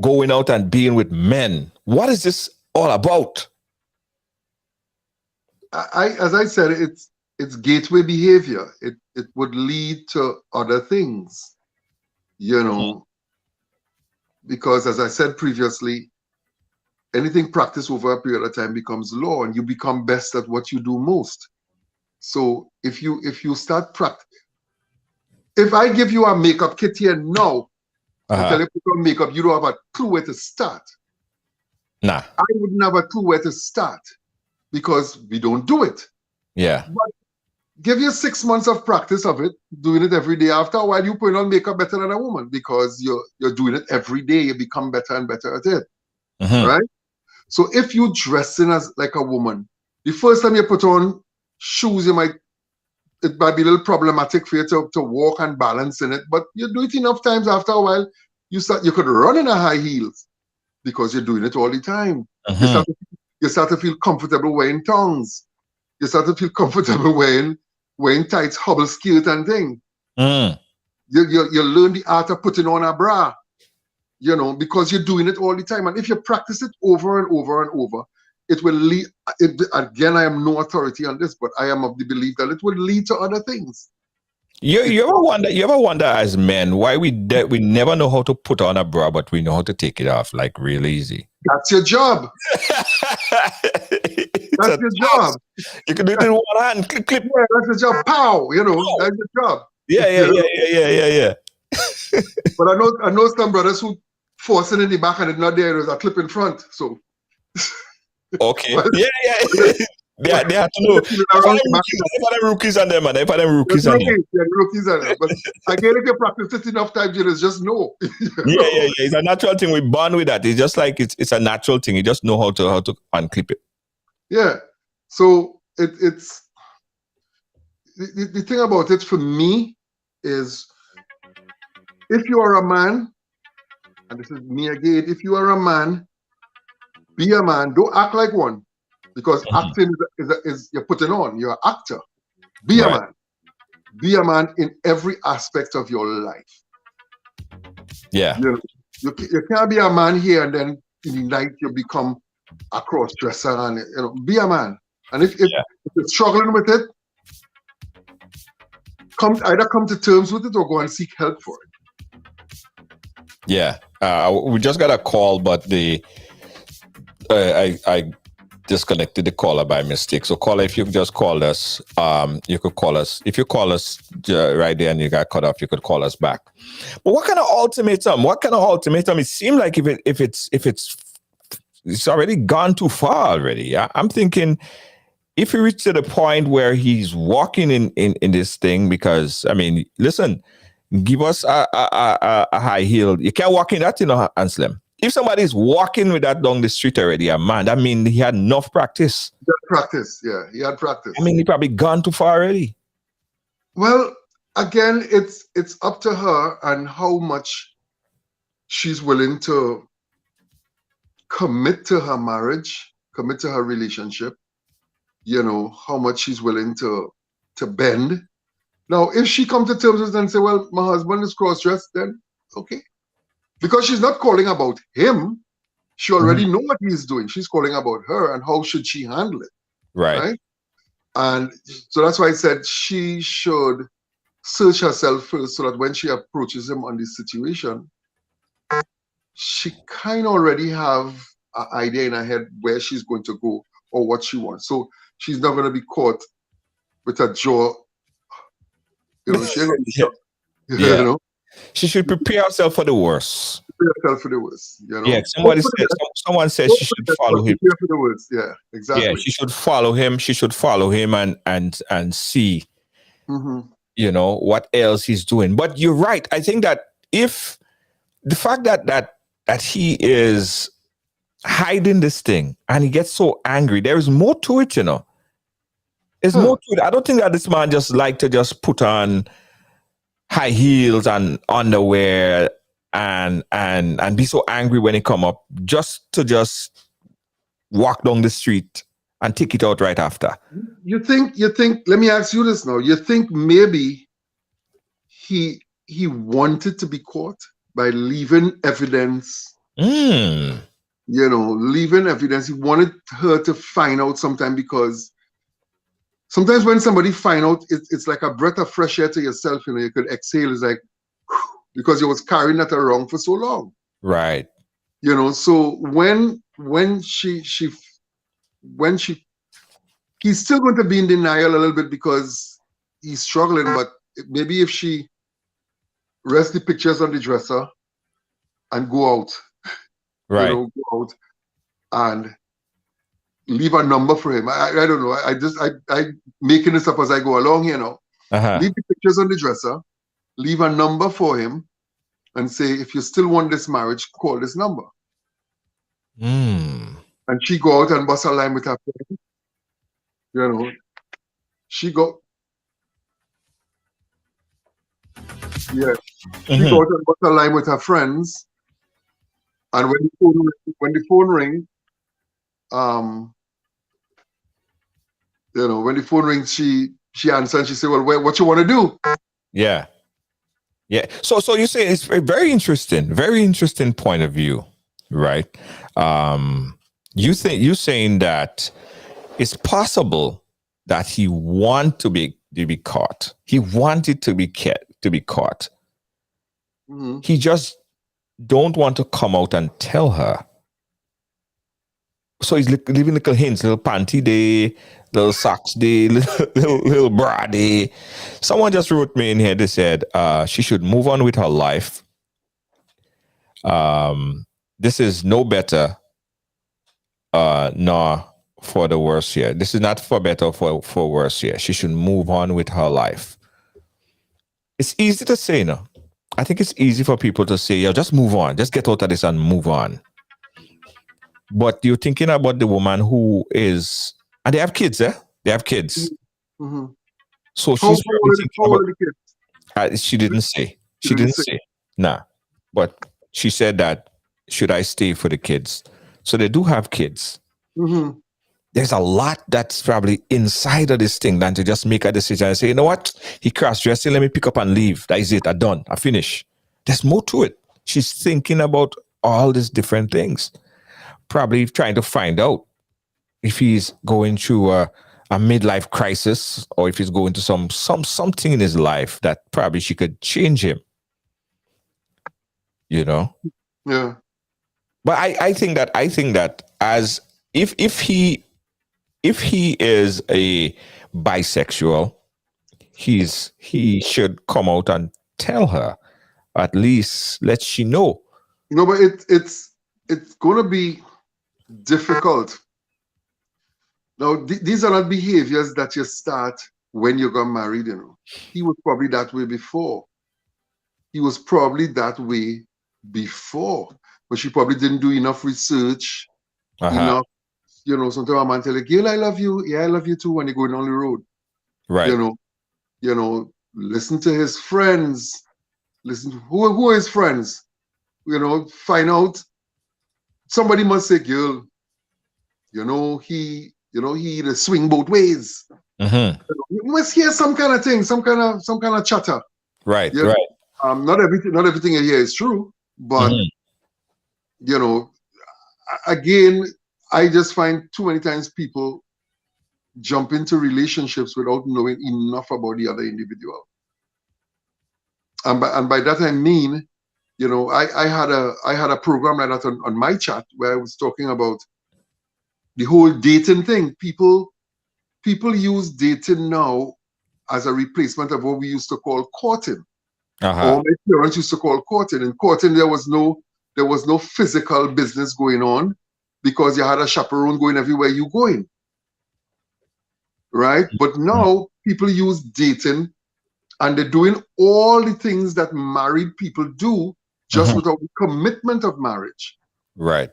going out and being with men? What is this all about? As I said, it's gateway behavior. It would lead to other things, you know, because as I said previously, anything practiced over a period of time becomes law, and you become best at what you do most. So if you start practice, if I give you a makeup kit here now, I tell you put on makeup, you don't have a clue where to start. Nah. I wouldn't have a clue where to start because we don't do it. Yeah. But give you 6 months of practice of it, doing it every day. After a while, you put on makeup better than a woman because you're doing it every day. You become better and better at it, right? So if you dressing as like a woman, the first time you put on shoes, it might be a little problematic for you to walk and balance in it. But you do it enough times, after a while, you could run in a high heels because you're doing it all the time. You start to feel comfortable wearing tongs. You start to feel comfortable wearing tights, hubble skirt and thing. You learn the art of putting on a bra, you know, because you're doing it all the time. And if you practice it over and over and over, it will lead. Again, I am no authority on this, but I am of the belief that it will lead to other things. You ever wonder as men why we never know how to put on a bra, but we know how to take it off like real easy? That's your job. That's your job. You can do it in one hand. Clip. Yeah, that's your job. Pow. You know, that's your job. Yeah. But I know some brothers who force it in the back and it's not there. There's a clip in front. So. Okay. Yeah. They have to know. If them rookies on them, man. If them rookies on them. Yeah, rookies on them. But again, if you practice it enough times, you just know. Yeah. It's a natural thing. We born with that. It's just like it's a natural thing. You just know how to unclip it. Yeah. So it's the thing about it for me is if you are a man, and this is me again, if you are a man, be a man. Don't act like one. Because acting is you're putting on. You're an actor. Be a man. Be a man in every aspect of your life. Yeah. You can't be a man here and then in the night you become a cross-dresser and be a man. And if you're struggling with it, either come to terms with it or go and seek help for it. Yeah. We just got a call, but I disconnected the caller by mistake. So caller, if you just called us, you could call us. If you call us right there and you got cut off, you could call us back. But what kind of ultimatum? It seemed like if it's already gone too far already. I'm thinking if he reached to the point where he's walking in this thing, because I mean, listen, give us a high heel. You can't walk in that, Anselm. If somebody's walking with that down the street already, man, that means he had enough practice. He had practice. I mean, he probably gone too far already. Well, again, it's up to her and how much she's willing to commit to her marriage, commit to her relationship. How much she's willing to bend. Now, if she comes to terms with it and say, well, my husband is cross-dressed, then okay. Because she's not calling about him. She already know what he's doing. She's calling about her and how should she handle it. Right? And so that's why I said she should search herself first so that when she approaches him on this situation, she kind of already have an idea in her head where she's going to go or what she wants. So she's not gonna be caught with a jaw. You know, she ain't gonna be shot. Yeah. You know, She should prepare herself for the worst. prepare herself for the worst. You know, Yeah, someone said she should follow him. Prepare for the worst. Yeah, Yeah, exactly. she should follow him. She should follow him and see, you know, what else he's doing. But you're right. I think that if the fact that he is hiding this thing and he gets so angry, there is more to it, you know. There's more to it. I don't think that this man just like to just put on high heels and underwear and be so angry when he come up just to walk down the street and take it out right after. You think, let me ask you this now. You think maybe he wanted to be caught by leaving evidence? You know, leaving evidence. He wanted her to find out sometime, because sometimes when somebody find out, it's like a breath of fresh air to yourself. You know, you could exhale. It's like, because you was carrying that around for so long. Right. You know, so when he's still going to be in denial a little bit because he's struggling, but maybe if she rests the pictures on the dresser and go out, right, you know, go out and leave a number for him. I don't know. I making this up as I go along here now. Leave the pictures on the dresser, leave a number for him, and say, if you still want this marriage, call this number. And she go out and bust a line with her friend. You know, she go out and bust a line with her friends. And when the phone ring, you know, when the phone rings, she answers and she say, well, what you want to do? Yeah. Yeah. So you say it's a very interesting point of view, right? You're saying that it's possible that he want to be caught. He wanted to be caught. He just don't want to come out and tell her. So he's leaving little hints, little panty day, little socks day, little bra day. Someone just wrote me in here. They said she should move on with her life. This is no better, nor for the worse here. This is not for better or for worse here. She should move on with her life. It's easy to say, no. I think it's easy for people to say, just move on. Just get out of this and move on. But you're thinking about the woman who is, and they have kids, eh? They have kids. So she's probably thinking about, she didn't say. She didn't say. Nah. But she said that, should I stay for the kids? So they do have kids. There's a lot that's probably inside of this thing than to just make a decision and say, you know what? He cross-dressing, let me pick up and leave. That is it. I'm done. I finish. There's more to it. She's thinking about all these different things. Probably trying to find out if he's going through a midlife crisis, or if he's going to something in his life that probably she could change him. You know? Yeah. But I think that as if he is a bisexual, he should come out and tell her, at least let she know. You know, but it's going to be difficult. Now, these are not behaviors that you start when you got married. You know, he was probably that way before. But she probably didn't do enough research, enough. You know, sometimes a man tell you, "Girl, I love you. Yeah, I love you too." When you're going on the road, right? You know, listen to his friends. Listen to who are his friends. You know, find out. Somebody must say, "Girl, he swing both ways." You must hear some kind of thing, some kind of chatter. Right, you know? right. Not everything you hear is true, but you know, again, I just find too many times people jump into relationships without knowing enough about the other individual. And by that I mean, you know, I had a program like that on my chat where I was talking about the whole dating thing. People people use dating now as a replacement of what we used to call courting. Or my parents used to call courting. In courting, there was no physical business going on because you had a chaperone going everywhere you going. Right? But now people use dating and they're doing all the things that married people do just without the commitment of marriage. Right.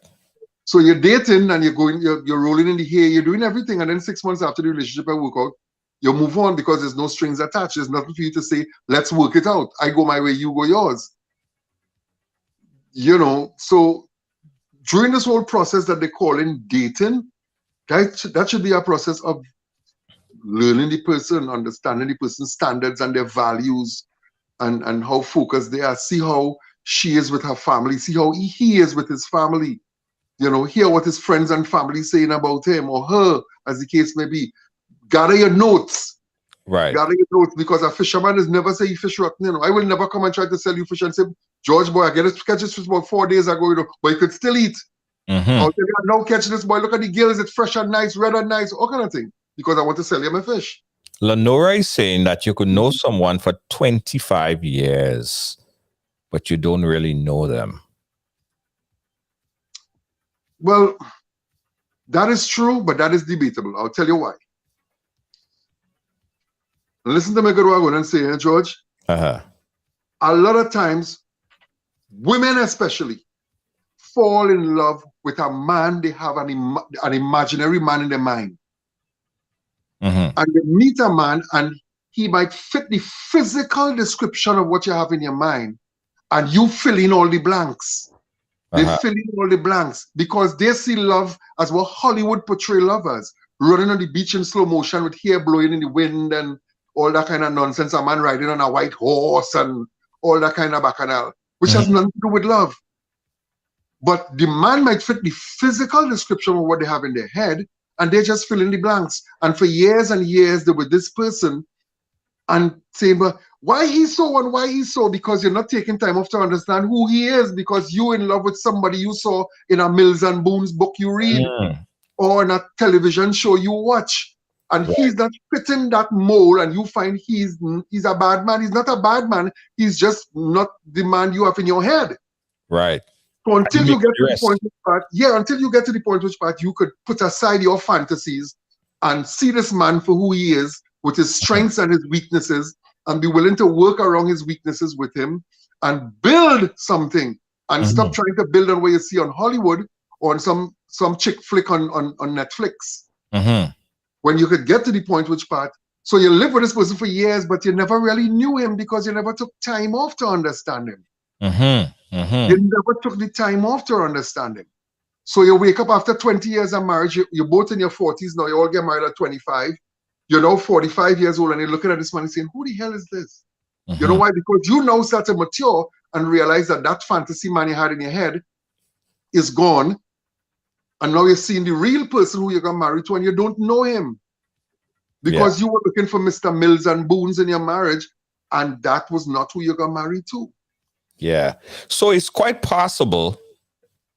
So you're dating and you're rolling in the hair, you're doing everything, and then 6 months after the relationship I work out, you move on because there's no strings attached. There's nothing for you to say, let's work it out. I go my way, you go yours. You know, so during this whole process that they call in dating, that should be a process of learning the person, understanding the person's standards and their values and how focused they are. See how she is with her family. See how he is with his family. You know, hear what his friends and family saying about him or her, as the case may be. Gather your notes. Right. Gather your notes, because a fisherman is never say he fish rotten. You know, I will never come and try to sell you fish and say, George boy, I catch this fish about 4 days ago, you know, but you could still eat. I'll tell you, now catch this boy, look at the gills, it's fresh and nice, red and nice, all kind of thing. Because I want to sell you my fish. Lenora is saying that you could know someone for 25 years, but you don't really know them. Well, that is true, but that is debatable. I'll tell you why. Listen to me good what I'm going to say, George. A lot of times, women especially, fall in love with a man. They have an imaginary man in their mind. And they meet a man and he might fit the physical description of what you have in your mind, and you fill in all the blanks. They fill in all the blanks because they see love as what Hollywood portray love as. Running on the beach in slow motion with hair blowing in the wind and all that kind of nonsense. A man riding on a white horse and all that kind of bacchanal, which has nothing to do with love. But the man might fit the physical description of what they have in their head, and they just fill in the blanks. And for years and years, they were this person and saying, but why he's so and why he's so? Because you're not taking time off to understand who he is, because you're in love with somebody you saw in a Mills and Boons book you read or in a television show you watch. And he's not fitting that mold, and you find he's a bad man. He's not a bad man. He's just not the man you have in your head. Right. So until you get to the point until you get to the point which part you could put aside your fantasies and see this man for who he is, with his strengths and his weaknesses, and be willing to work around his weaknesses with him and build something, and stop trying to build on what you see on Hollywood or on some chick flick on Netflix. When you could get to the point which part, so you live with this person for years, but you never really knew him because you never took time off to understand him. You never took the time off to understand him. So you wake up after 20 years of marriage, you're both in your 40s now, you all get married at 25. You're now 45 years old and you're looking at this man and saying, who the hell is this? You know why? Because you now start to mature and realize that fantasy man you had in your head is gone. And now you're seeing the real person who you're going to marry to, and you don't know him. Because you were looking for Mr. Mills and Boons in your marriage, and that was not who you're going to marry to. Yeah. So it's quite possible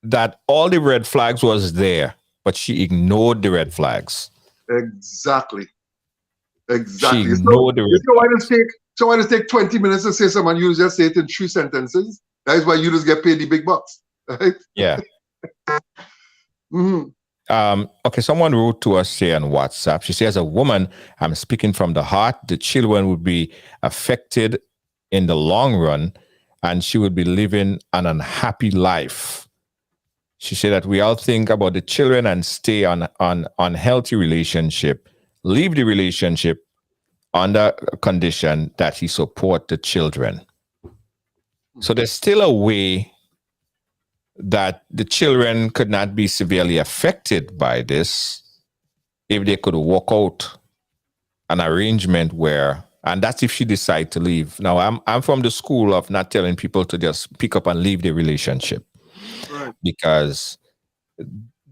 that all the red flags was there, but she ignored the red flags. Exactly. She ignored the red flags. So why does it take 20 minutes to say something, you just say it in 3 sentences? That is why you just get paid the big bucks. Right? Yeah. Okay, someone wrote to us here on WhatsApp. She says, as a woman, I'm speaking from the heart. The children would be affected in the long run, and she would be living an unhappy life. She said that we all think about the children and stay on unhealthy relationship, leave the relationship under condition that he support the children. So there's still a way that the children could not be severely affected by this if they could work out an arrangement where, and that's if she decide to leave. Now, I'm from the school of not telling people to just pick up and leave their relationship, because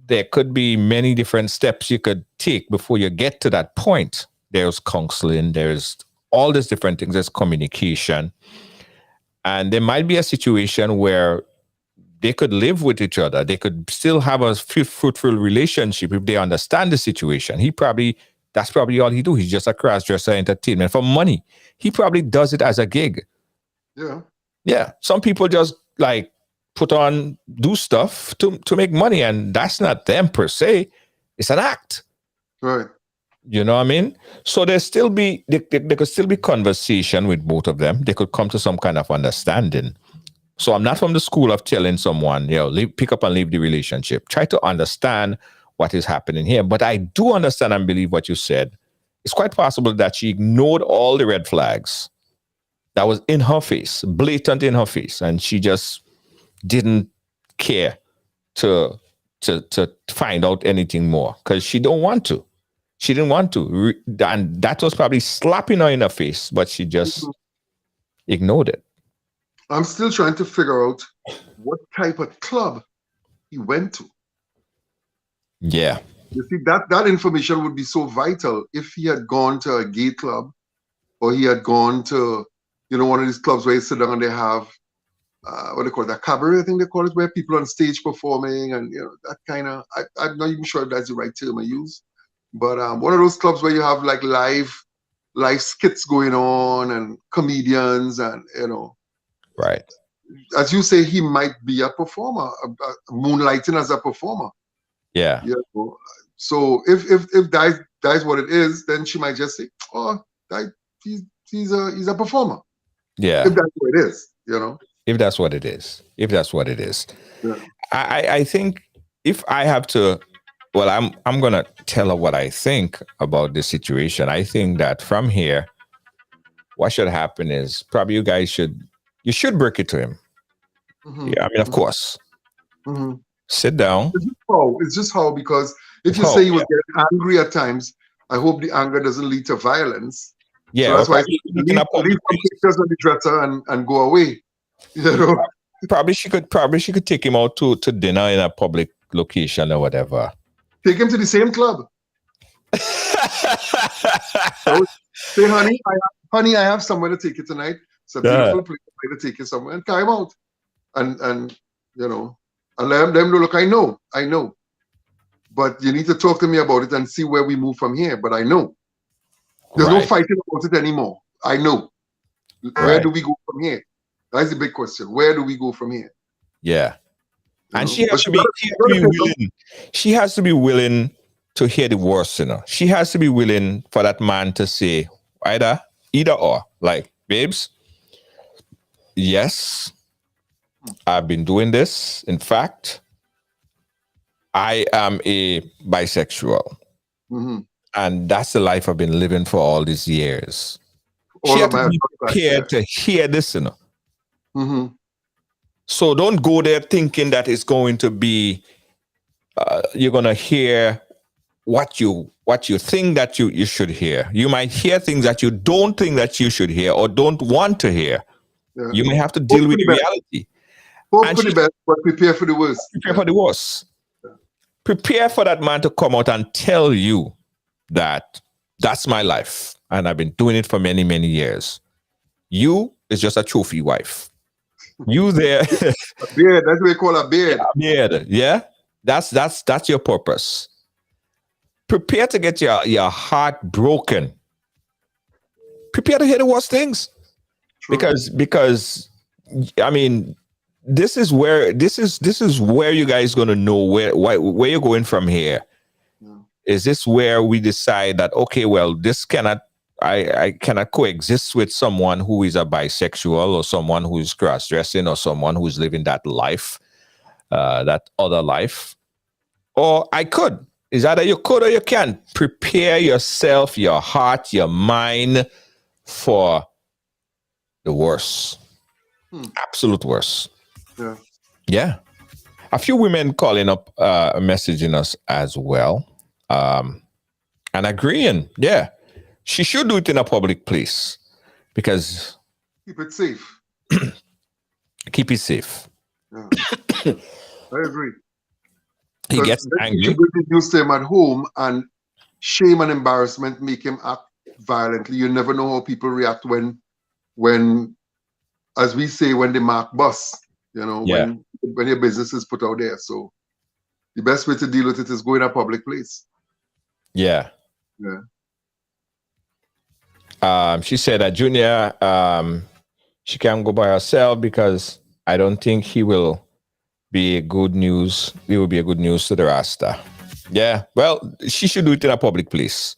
there could be many different steps you could take before you get to that point. There's counseling, there's all these different things, there's communication, and there might be a situation where they could live with each other. They could still have a fruitful relationship if they understand the situation. He probably That's probably all he do. He's just a cross-dresser entertainment for money. He probably does it as a gig. Yeah. Yeah. Some people just like do stuff to make money, and that's not them per se. It's an act. Right. You know what I mean? So there could still be conversation with both of them. They could come to some kind of understanding. So I'm not from the school of telling someone, pick up and leave the relationship. Try to understand what is happening here. But I do understand and believe what you said. It's quite possible that she ignored all the red flags that was in her face, blatant in her face, and she just didn't care to find out anything more because she don't want to. She didn't want to. And that was probably slapping her in the face, but she just ignored it. I'm still trying to figure out what type of club he went to. Yeah. You see, that information would be so vital if he had gone to a gay club or he had gone to, one of these clubs where you sit down and they have, what they call it, a cabaret, I think they call it, where people on stage performing and, that kind of, I'm not even sure if that's the right term I use. But one of those clubs where you have like live skits going on and comedians and, Right. As you say, he might be a performer, moonlighting as a performer. Yeah. So if that's what it is, then she might just say, "Oh, he's a performer." Yeah. If that's what it is, If that's what it is. Yeah. I think if I have to, well, I'm gonna tell her what I think about this situation. I think that from here, what should happen is probably you should break it to him. Mm-hmm. Yeah, I mean, of course. Mm-hmm. Sit down. It's just how, because if you say you would get angry at times, I hope the anger doesn't lead to violence. Yeah, so that's why leave some pictures on the dresser and go away. Probably she could take him out to dinner in a public location or whatever. Take him to the same club. So, say, honey, I have somewhere to take you tonight. It's a beautiful place to take you somewhere, and carry him out, and and let them know. Look, I know, but you need to talk to me about it and see where we move from here. But I know there's no fighting about it anymore. I know. Where do we go from here? That's the big question. Where do we go from here? Yeah, and she has to be willing. She has to be willing to hear the worst. She has to be willing for that man to say either or, like, babes, yes, I've been doing this. In fact, I am a bisexual. Mm-hmm. And that's the life I've been living for all these years. She had to be prepared to hear this, Mm-hmm. So don't go there thinking that it's going to be, you're going to hear what you think that you should hear. You might hear things that you don't think that you should hear or don't want to hear. Yeah. You may have to deal with reality. Hope for the best, but prepare for the worst. Prepare for the worst. Yeah. Prepare for that man to come out and tell you that that's my life and I've been doing it for many, many years. You is just a trophy wife. You there. A beard, that's what we call a beard. Yeah, beard. Yeah. That's your purpose. Prepare to get your heart broken. Prepare to hear the worst things. True. Because I mean, this is where you guys gonna know where you're going from here. Yeah. Is this where we decide that, okay, well, I cannot coexist with someone who is a bisexual or someone who is cross-dressing or someone who's living that life, that other life, or I could. Is either you could or you can. Prepare yourself, your heart, your mind for the worst. Absolute worst. Yeah. Yeah. A few women calling up, messaging us as well, and agreeing. Yeah. She should do it in a public place because keep it safe. Keep it safe. Yeah. I agree. He gets angry. You used to him at home, and shame and embarrassment make him act violently. You never know how people react when, as we say, when they mark bus. When your business is put out there. So the best way to deal with it is go in a public place. Yeah. Yeah. She said that Junior, she can't go by herself because I don't think he will be a good news. It will be a good news to the Rasta. Yeah, well, she should do it in a public place.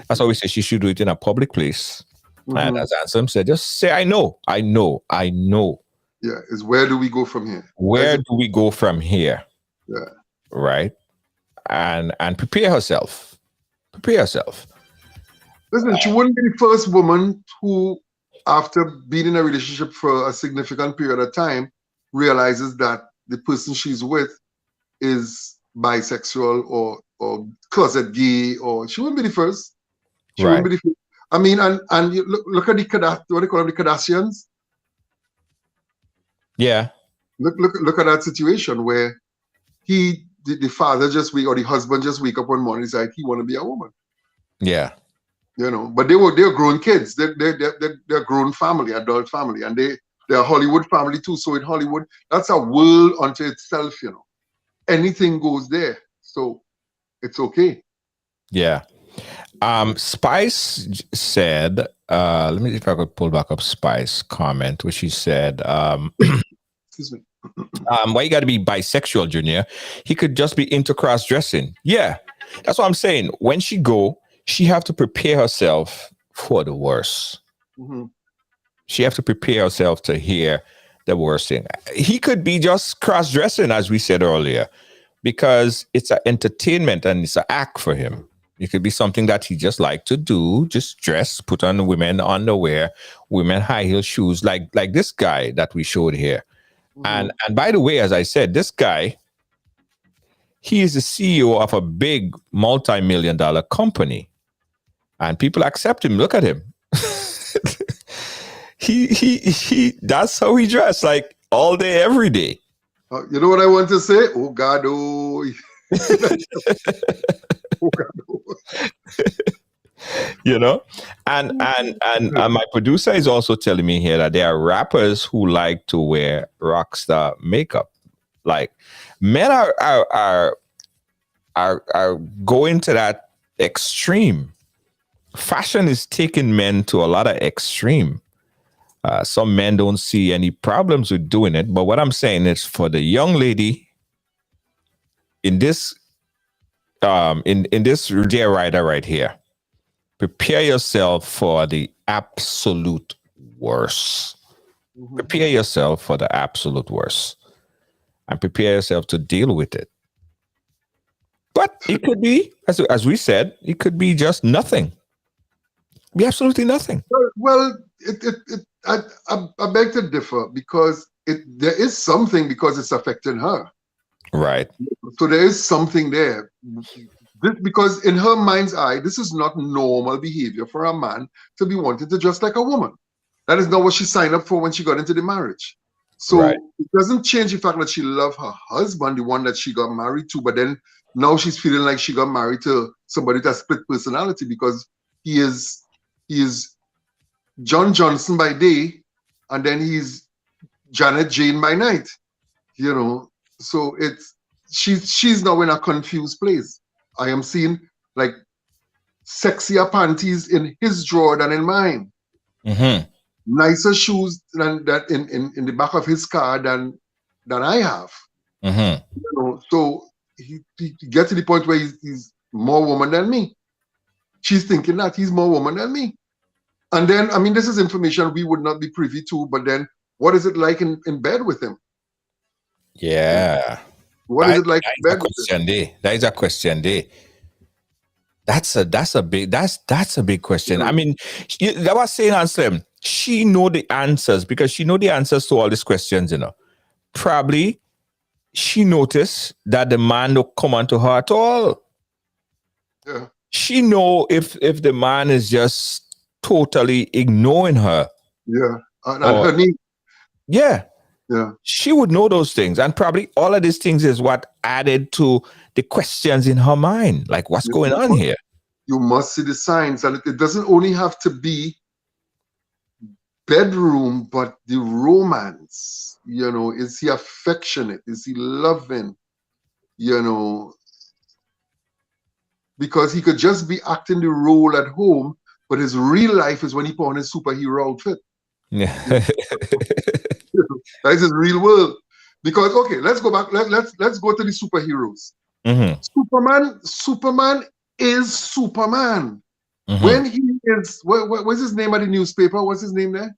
That's why we say she should do it in a public place. And as Ansem said, just say, I know, I know, I know. Yeah, is where do we go from here? Where do we go from here? Yeah. Right? And prepare herself. Prepare herself. Listen, she wouldn't be the first woman who, after being in a relationship for a significant period of time, realizes that the person she's with is bisexual or closet gay, or she wouldn't be the first. She wouldn't be the first. I mean, and you look at what they call them, the Kardashians. Yeah. Look at that situation where the father just or the husband just wake up one morning and decide he want to be a woman. Yeah. You know, but they're grown kids. They're grown family, adult family, and they're a Hollywood family too. So in Hollywood, that's a world unto itself. You know, anything goes there, so it's okay. Yeah. Spice said, let me see if I could pull back up Spice comment, where she said, excuse me. Why you got to be bisexual, Junior? He could just be into cross dressing. Yeah, that's what I'm saying. When she go, she have to prepare herself for the worst. Mm-hmm. She have to prepare herself to hear the worst thing. He could be just cross dressing, as we said earlier, because it's an entertainment and it's an act for him. It could be something that he just like to do, just dress, put on women underwear, women high heel shoes, like this guy that we showed here. And by the way, as I said, this guy, he is the CEO of a big multi-million-dollar company, and people accept him. Look at him. he that's how he dressed, like all day, every day. You know what I want to say? Oh God, oh. Oh God, oh. You know, and my producer is also telling me here that there are rappers who like to wear rock star makeup. Like men are going to that extreme. Fashion is taking men to a lot of extreme. Some men don't see any problems with doing it, but what I'm saying is for the young lady in this in this dear rider right here, prepare yourself for the absolute worst. Prepare yourself for the absolute worst, and prepare yourself to deal with it. But it could be, as we said, it could be just nothing. Be absolutely nothing. Well, I beg to differ, because there is something, because it's affecting her. Right. So there is something there. Because in her mind's eye, this is not normal behavior for a man to be wanting to dress like a woman. That is not what she signed up for when she got into the marriage. So it doesn't change the fact that she loved her husband, the one that she got married to, but then now she's feeling like she got married to somebody that split personality, because he is John Johnson by day, and then he's Janet Jane by night. You know, so she's now in a confused place. I am seeing like sexier panties in his drawer than in mine. Nicer shoes than that in the back of his car than I have. You know, so he gets to the point where he's more woman than me. She's thinking that he's more woman than me. And then, I mean, this is information we would not be privy to, but then what is it like in bed with him? Yeah. What is it like in bed with him? That is a question there. That's a big question. I mean, that was saying, Anselm, she know the answers, because she know the answers to all these questions, you know. Probably she noticed that the man don't come onto her at all. Yeah. She know if the man is just totally ignoring her. Yeah. And her need. Yeah. Yeah. She would know those things. And probably all of these things is what added to the questions in her mind. Like, what's going on here? You must see the signs. And it doesn't only have to be bedroom, but the romance. You know, is he affectionate? Is he loving? You know, because he could just be acting the role at home, but his real life is when he put on his superhero outfit. Yeah. That's his real world. Because okay, let's go back. Let's go to the superheroes. Superman is Superman. When he is, what's his name at the newspaper? What's his name there?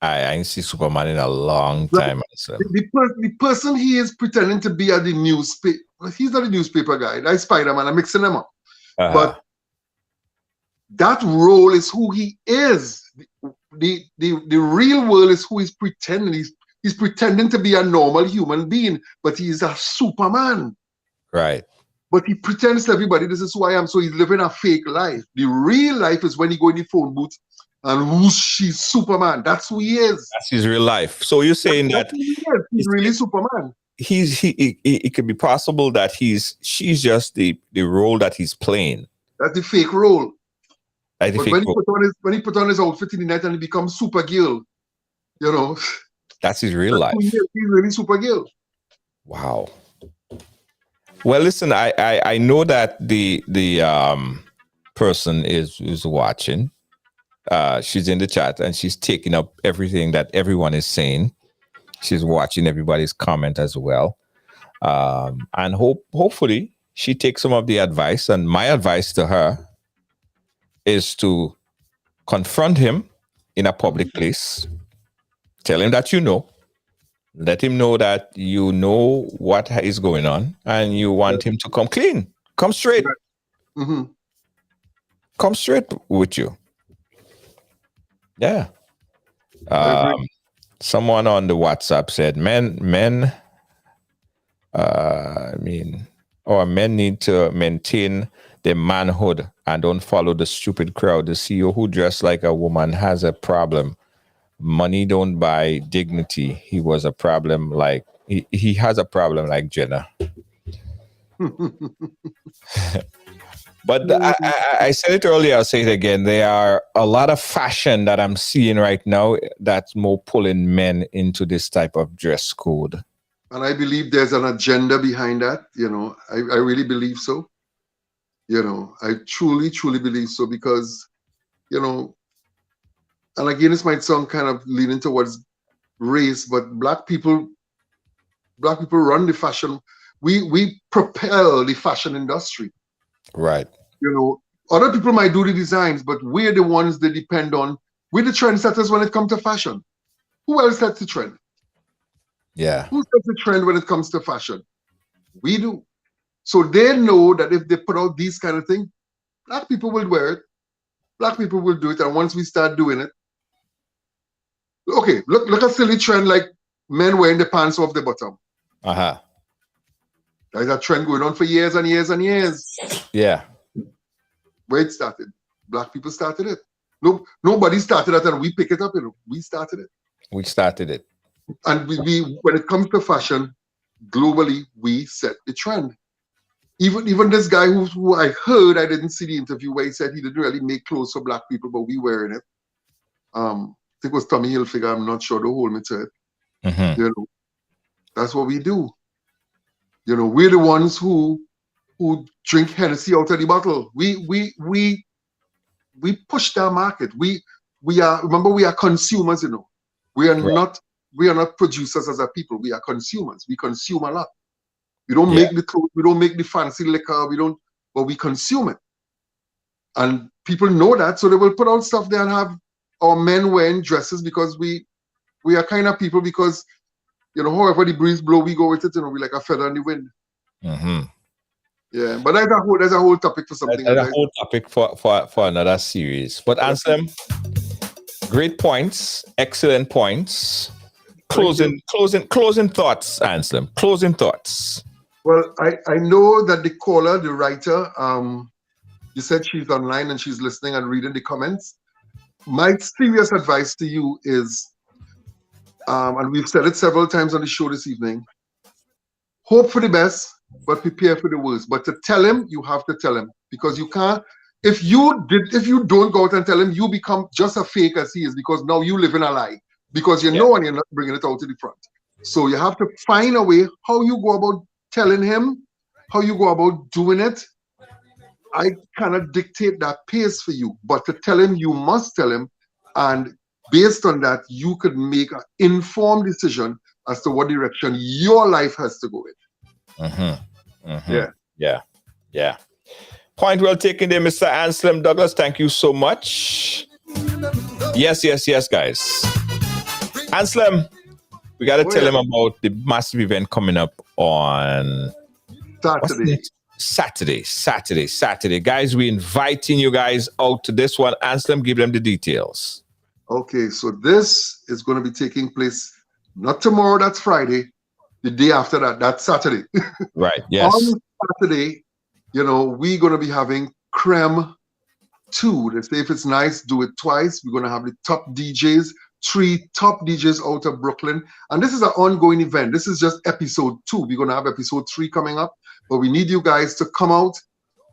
I ain't see Superman in a long time. The person he is pretending to be at the newspaper, he's not a newspaper guy. That's Spider-Man. I'm mixing them up. But that role is who he is. The real world is who he's pretending. He's pretending to be a normal human being, but he's a Superman. Right. But he pretends to everybody, this is who I am. So he's living a fake life. The real life is when he go in the phone booth and whoosh, he's Superman. That's who he is. That's his real life. So you're saying that he's really Superman. It could be possible that she's just the role that he's playing. That's the fake role. But when he put on his outfit in the night and he becomes Supergirl, you know. That's his real life. He's really Supergirl. Wow. Well, listen, I know that the person is watching. She's in the chat and she's taking up everything that everyone is saying. She's watching everybody's comment as well. And hopefully she takes some of the advice. And my advice to her is to confront him in a public place. Tell him that you know. Let him know that you know what is going on and you want him to come clean. Come straight. Come straight with you. Yeah. Someone on the WhatsApp said, men need to maintain their manhood and don't follow the stupid crowd. The CEO who dressed like a woman has a problem. Money don't buy dignity. He was a problem like he has a problem like Jenna. But I said it earlier, I'll say it again. There are a lot of fashion that I'm seeing right now that's more pulling men into this type of dress code. And I believe there's an agenda behind that. You know, I really believe so. You know, I truly, truly believe so because, you know, and again, this might sound kind of leaning towards race, but black people run the fashion. We propel the fashion industry. Right. You know, other people might do the designs, but we're the ones they depend on. We're the trendsetters when it comes to fashion. Who else sets the trend? Yeah. Who sets the trend when it comes to fashion? We do. So they know that if they put out these kind of things, black people will wear it. Black people will do it. And once we start doing it, okay, look at silly trend like men wearing the pants off the bottom. There's a trend going on for years and years and years. Yeah. Where it started. Black people started it. No, nobody started it and we pick it up. You know, we started it. We started it. And we when it comes to fashion, globally, we set the trend. Even this guy who I heard, I didn't see the interview where he said he didn't really make clothes for black people, but we wearing it. I think it was Tommy Hilfiger, I'm not sure, the whole me to it. You know, that's what we do. You know, we're the ones who drink Hennessy out of the bottle. We push that market. We are consumers, you know. We are not producers as a people. We are consumers. We consume a lot. We don't make the clothes, we don't make the fancy liquor, but we consume it. And people know that, so they will put out stuff there and have our men wearing dresses because we are kind of people because, you know, however the breeze blow, we go with it, you know, we like a feather in the wind. Yeah, but there's a whole topic for something. That's a whole topic for another series. But Anselm, great points, excellent points. Closing thoughts, Anselm. Closing thoughts. Well, I know that the caller, the writer, you said she's online and she's listening and reading the comments. My serious advice to you is, and we've said it several times on the show this evening, hope for the best, but prepare for the worst. But to tell him, you have to tell him because you can't. If you don't go out and tell him, you become just as fake as he is because now you live in a lie because you know and you're not bringing it out to the front. So you have to find a way how you go about telling him, how you go about doing it, I cannot dictate that pace for you, but to tell him, you must tell him, and based on that, you could make an informed decision as to what direction your life has to go in. Yeah. Point well taken there, Mr. Anselm Douglas. Thank you so much. Yes, guys. Anselm, we got to tell him about the massive event coming up on Saturday. Guys, we're inviting you guys out to this one. Anselm, give them the details. Okay, so this is going to be taking place not tomorrow, that's Friday. The day after that, that's Saturday. Right, yes. On Saturday, we're going to be having Creme 2. They say if it's nice, do it twice. We're going to have the top DJs, 3 top DJs out of Brooklyn. And this is an ongoing event. This is just episode 2. We're going to have episode 3 coming up. But we need you guys to come out.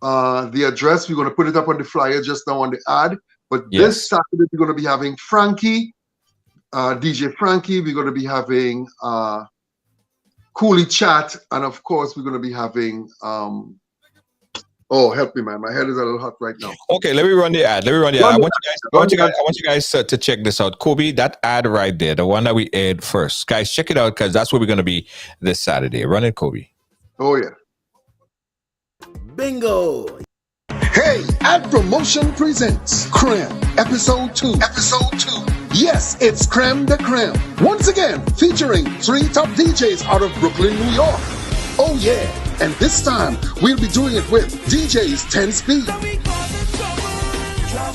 The address, we're going to put it up on the flyer just now on the ad. But this Saturday, we're going to be having Frankie, DJ Frankie. We're going to be having Coolie Chat. And of course, we're going to be having... oh, help me, man. My head is a little hot right now. Okay, let me run the ad. I want you guys to check this out. Kobe, that ad right there, the one that we aired first. Guys, check it out because that's where we're going to be this Saturday. Run it, Kobe. Oh, yeah. Bingo! Hey, Ad Promotion presents Creme Episode 2. Yes, it's Creme de Creme. Once again, featuring 3 top DJs out of Brooklyn, New York. Oh yeah, and this time we'll be doing it with DJs 10 Speed,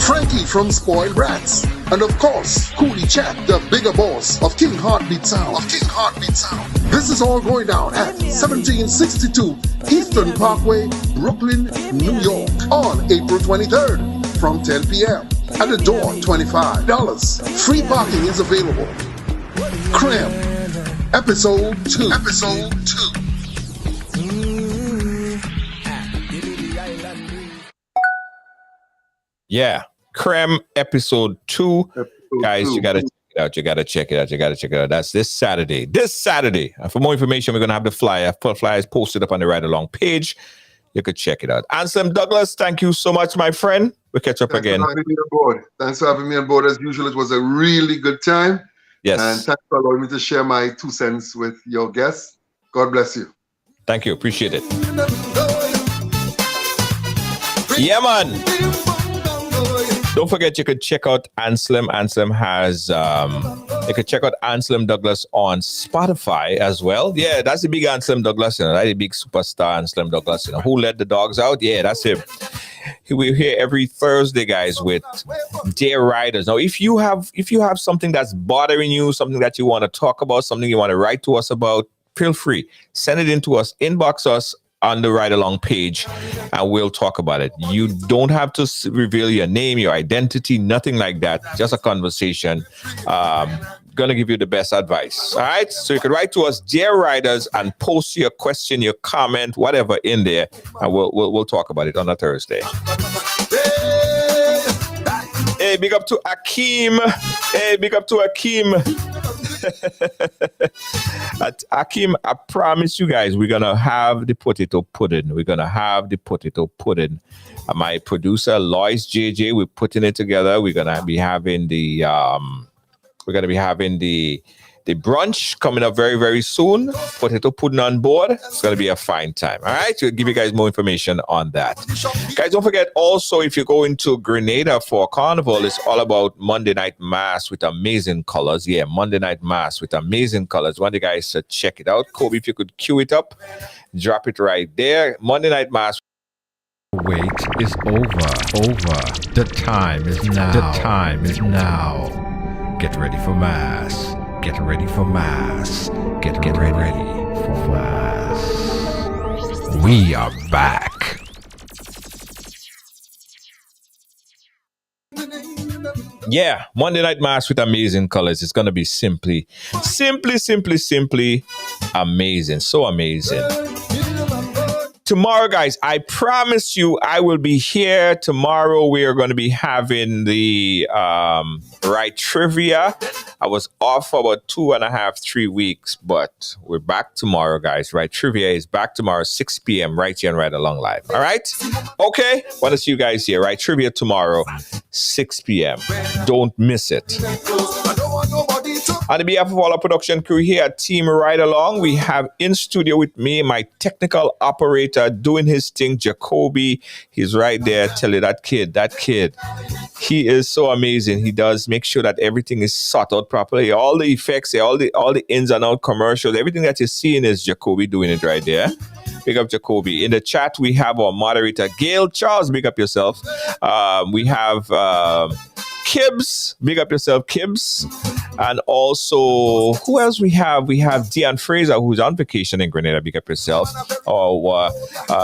Frankie from Spoiled Brats, and of course, Coolie Chat, the bigger boss of King Heartbeat Sound. This is all going down at 1762 Eastern Parkway, Brooklyn, New York, on April 23rd from 10 p.m. At the door, $25. Free parking is available. Creme, Episode 2. Yeah, Creme Episode 2. Guys, you gotta check it out. That's this Saturday. And for more information, we're gonna have the flyer. Flyers posted up on the Ridealong page. You could check it out. Anselm Douglas, thank you so much, my friend. We'll catch up again. Thanks for having me on board. As usual, it was a really good time. Yes. And thanks for allowing me to share my 2 cents with your guests. God bless you. Thank you. Appreciate it. Yeah, man. Don't forget, you could check out Anselm. Anselm has, you could check out Anselm Douglas on Spotify as well. Yeah, that's the big Anselm Douglas, that's the big superstar Anselm Douglas, who let the dogs out. Yeah, that's him. We're here every Thursday, guys, with Dear Ryders. Now, if you have something that's bothering you, something that you want to talk about, something you want to write to us about, feel free. Send it in to us, inbox us on the Ridealong page, and we'll talk about it. You don't have to reveal your name, your identity, nothing like that. Just a conversation. Gonna give you the best advice. All right. So you can write to us, Dear Ryders, and post your question, your comment, whatever in there, and we'll talk about it on a Thursday. Hey, big up to Akeem. Akeem, I promise you guys, we're gonna have the potato pudding. My producer Lois JJ, we're putting it together. We're gonna be having the brunch coming up very, very soon. Potato pudding on board. It's going to be a fine time. All right. We'll give you guys more information on that. Guys, don't forget also, if you go into Grenada for Carnival, it's all about Monday Night Mass with amazing colors. Yeah, Monday Night Mass with amazing colors. Want you guys to check it out. Kobe, if you could cue it up, drop it right there. Monday Night Mass. Wait is over. The time is now. Get ready for Mass. Get ready for Mass. We are back. Yeah, Monday Night Mass with amazing colors. It's going to be simply amazing. So amazing. Tomorrow, guys, I promise you I will be here. Tomorrow we are going to be having the Right Trivia. I was off for about 2.5, 3 weeks, but we're back tomorrow, guys. Right Trivia is back tomorrow, 6 p.m. right here on Ridealong Live. All right? Okay? Want to see you guys here. Right Trivia tomorrow, 6 p.m. Don't miss it. On behalf of all our production crew here at Team Ridealong, we have in studio with me my technical operator doing his thing, Jacoby. He's right there. Tell you that kid, he is so amazing. He does make sure that everything is sought out properly. All the effects, all the ins and out commercials, everything that you're seeing is Jacoby doing it right there. Big up Jacoby. In the chat, we have our moderator, Gail Charles. Big up yourself. We have Kibbs. Big up yourself, Kibbs. And also, who else we have? We have Deanne Fraser, who's on vacation in Grenada. Big up yourself. Our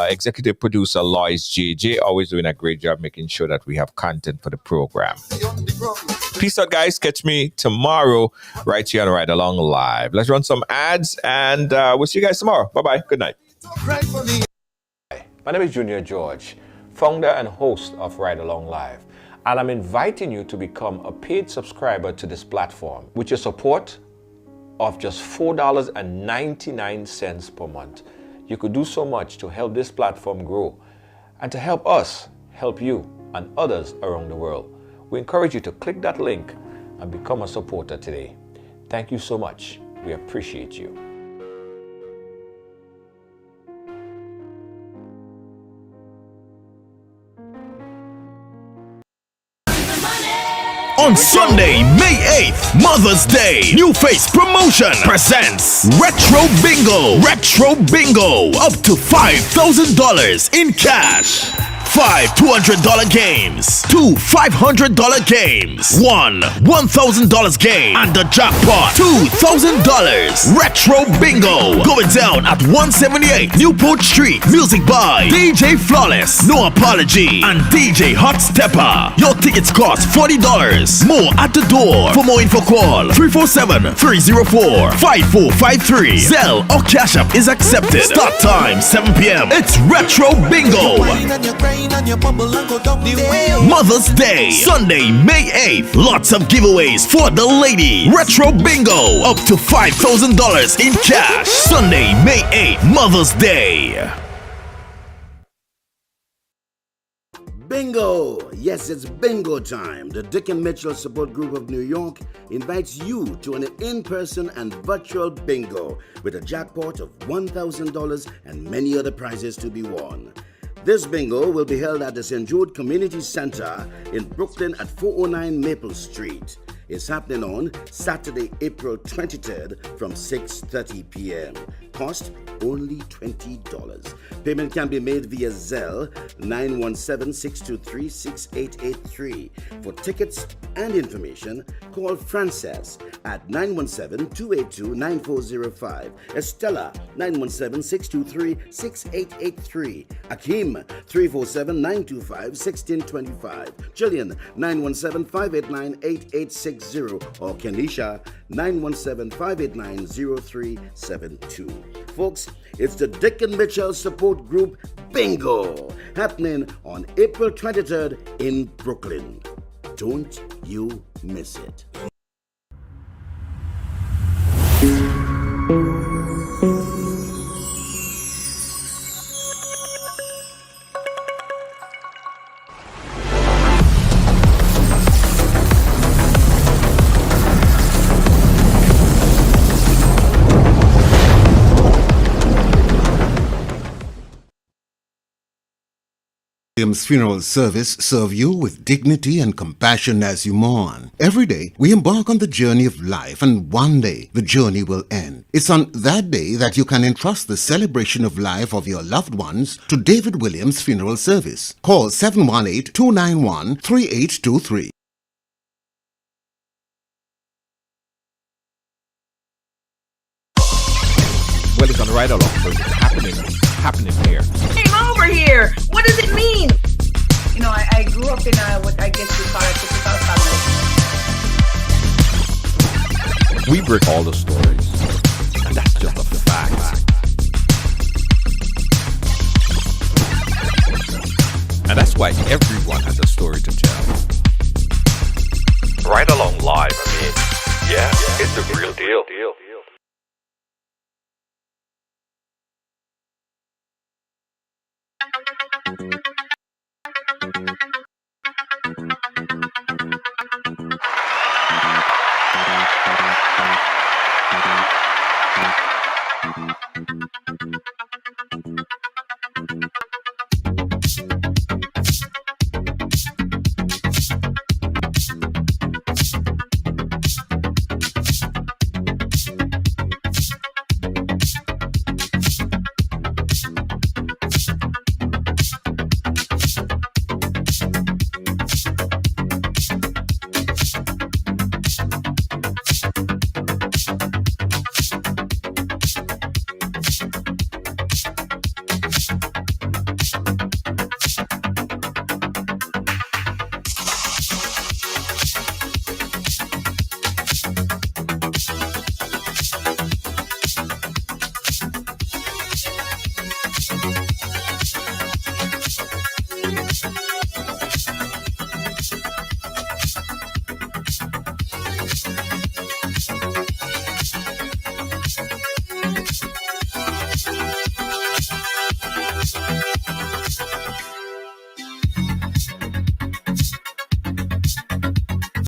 executive producer, Lois JJ, always doing a great job making sure that we have content for the program. Peace out, guys. Catch me tomorrow right here on Ridealong Live. Let's run some ads, and we'll see you guys tomorrow. Bye-bye. Good night. My name is Junior George, founder and host of Ridealong Live. And I'm inviting you to become a paid subscriber to this platform with your support of just $4.99 per month. You could do so much to help this platform grow and to help us help you and others around the world. We encourage you to click that link and become a supporter today. Thank you so much. We appreciate you. On Sunday, May 8th, Mother's Day, New Face Promotion presents Retro Bingo. Retro Bingo, up to $5,000 in cash. 5 $200 games, 2 $500 games, 1 $1,000 game, and the jackpot $2,000. Retro Bingo going down at 178 Newport Street. Music by DJ Flawless, No Apology, and DJ Hot Stepper. Your tickets cost $40. More at the door. For more info, call 347-304-5453. Zelle or Cash App is accepted. Start time 7 p.m. It's Retro Bingo. Mother's Day, Sunday, May 8th. Lots of giveaways for the ladies. Retro Bingo, up to $5,000 in cash. Sunday, May 8th, Mother's Day. Bingo! Yes, it's bingo time. The Dick and Mitchell Support Group of New York invites you to an in-person and virtual bingo with a jackpot of $1,000 and many other prizes to be won. This bingo will be held at the St. Jude Community Center in Brooklyn at 409 Maple Street. It's happening on Saturday, April 23rd from 6:30 p.m. Cost only $20. Payment can be made via Zelle 917-623-6883. For tickets and information, call Frances at 917-282-9405. Estella 917-623-6883. Akeem 347-925-1625. Jillian 917-589-8860. Or Kenisha 917-589-0372. Folks, it's the Dick and Mitchell Support Group Bingo happening on April 23rd in Brooklyn. Don't you miss it. Williams Funeral Service serve you with dignity and compassion as you mourn. Every day, we embark on the journey of life, and one day, the journey will end. It's on that day that you can entrust the celebration of life of your loved ones to David Williams Funeral Service. Call 718-291-3823. Well, it's on the Ridealong, so it's happening here. Came over here. What does it mean? You know, I grew up in what I guess you call a typical family. We break all the stories, and that's just a fact. why everyone has a story to tell. Ridealong live, yeah, it's the real deal.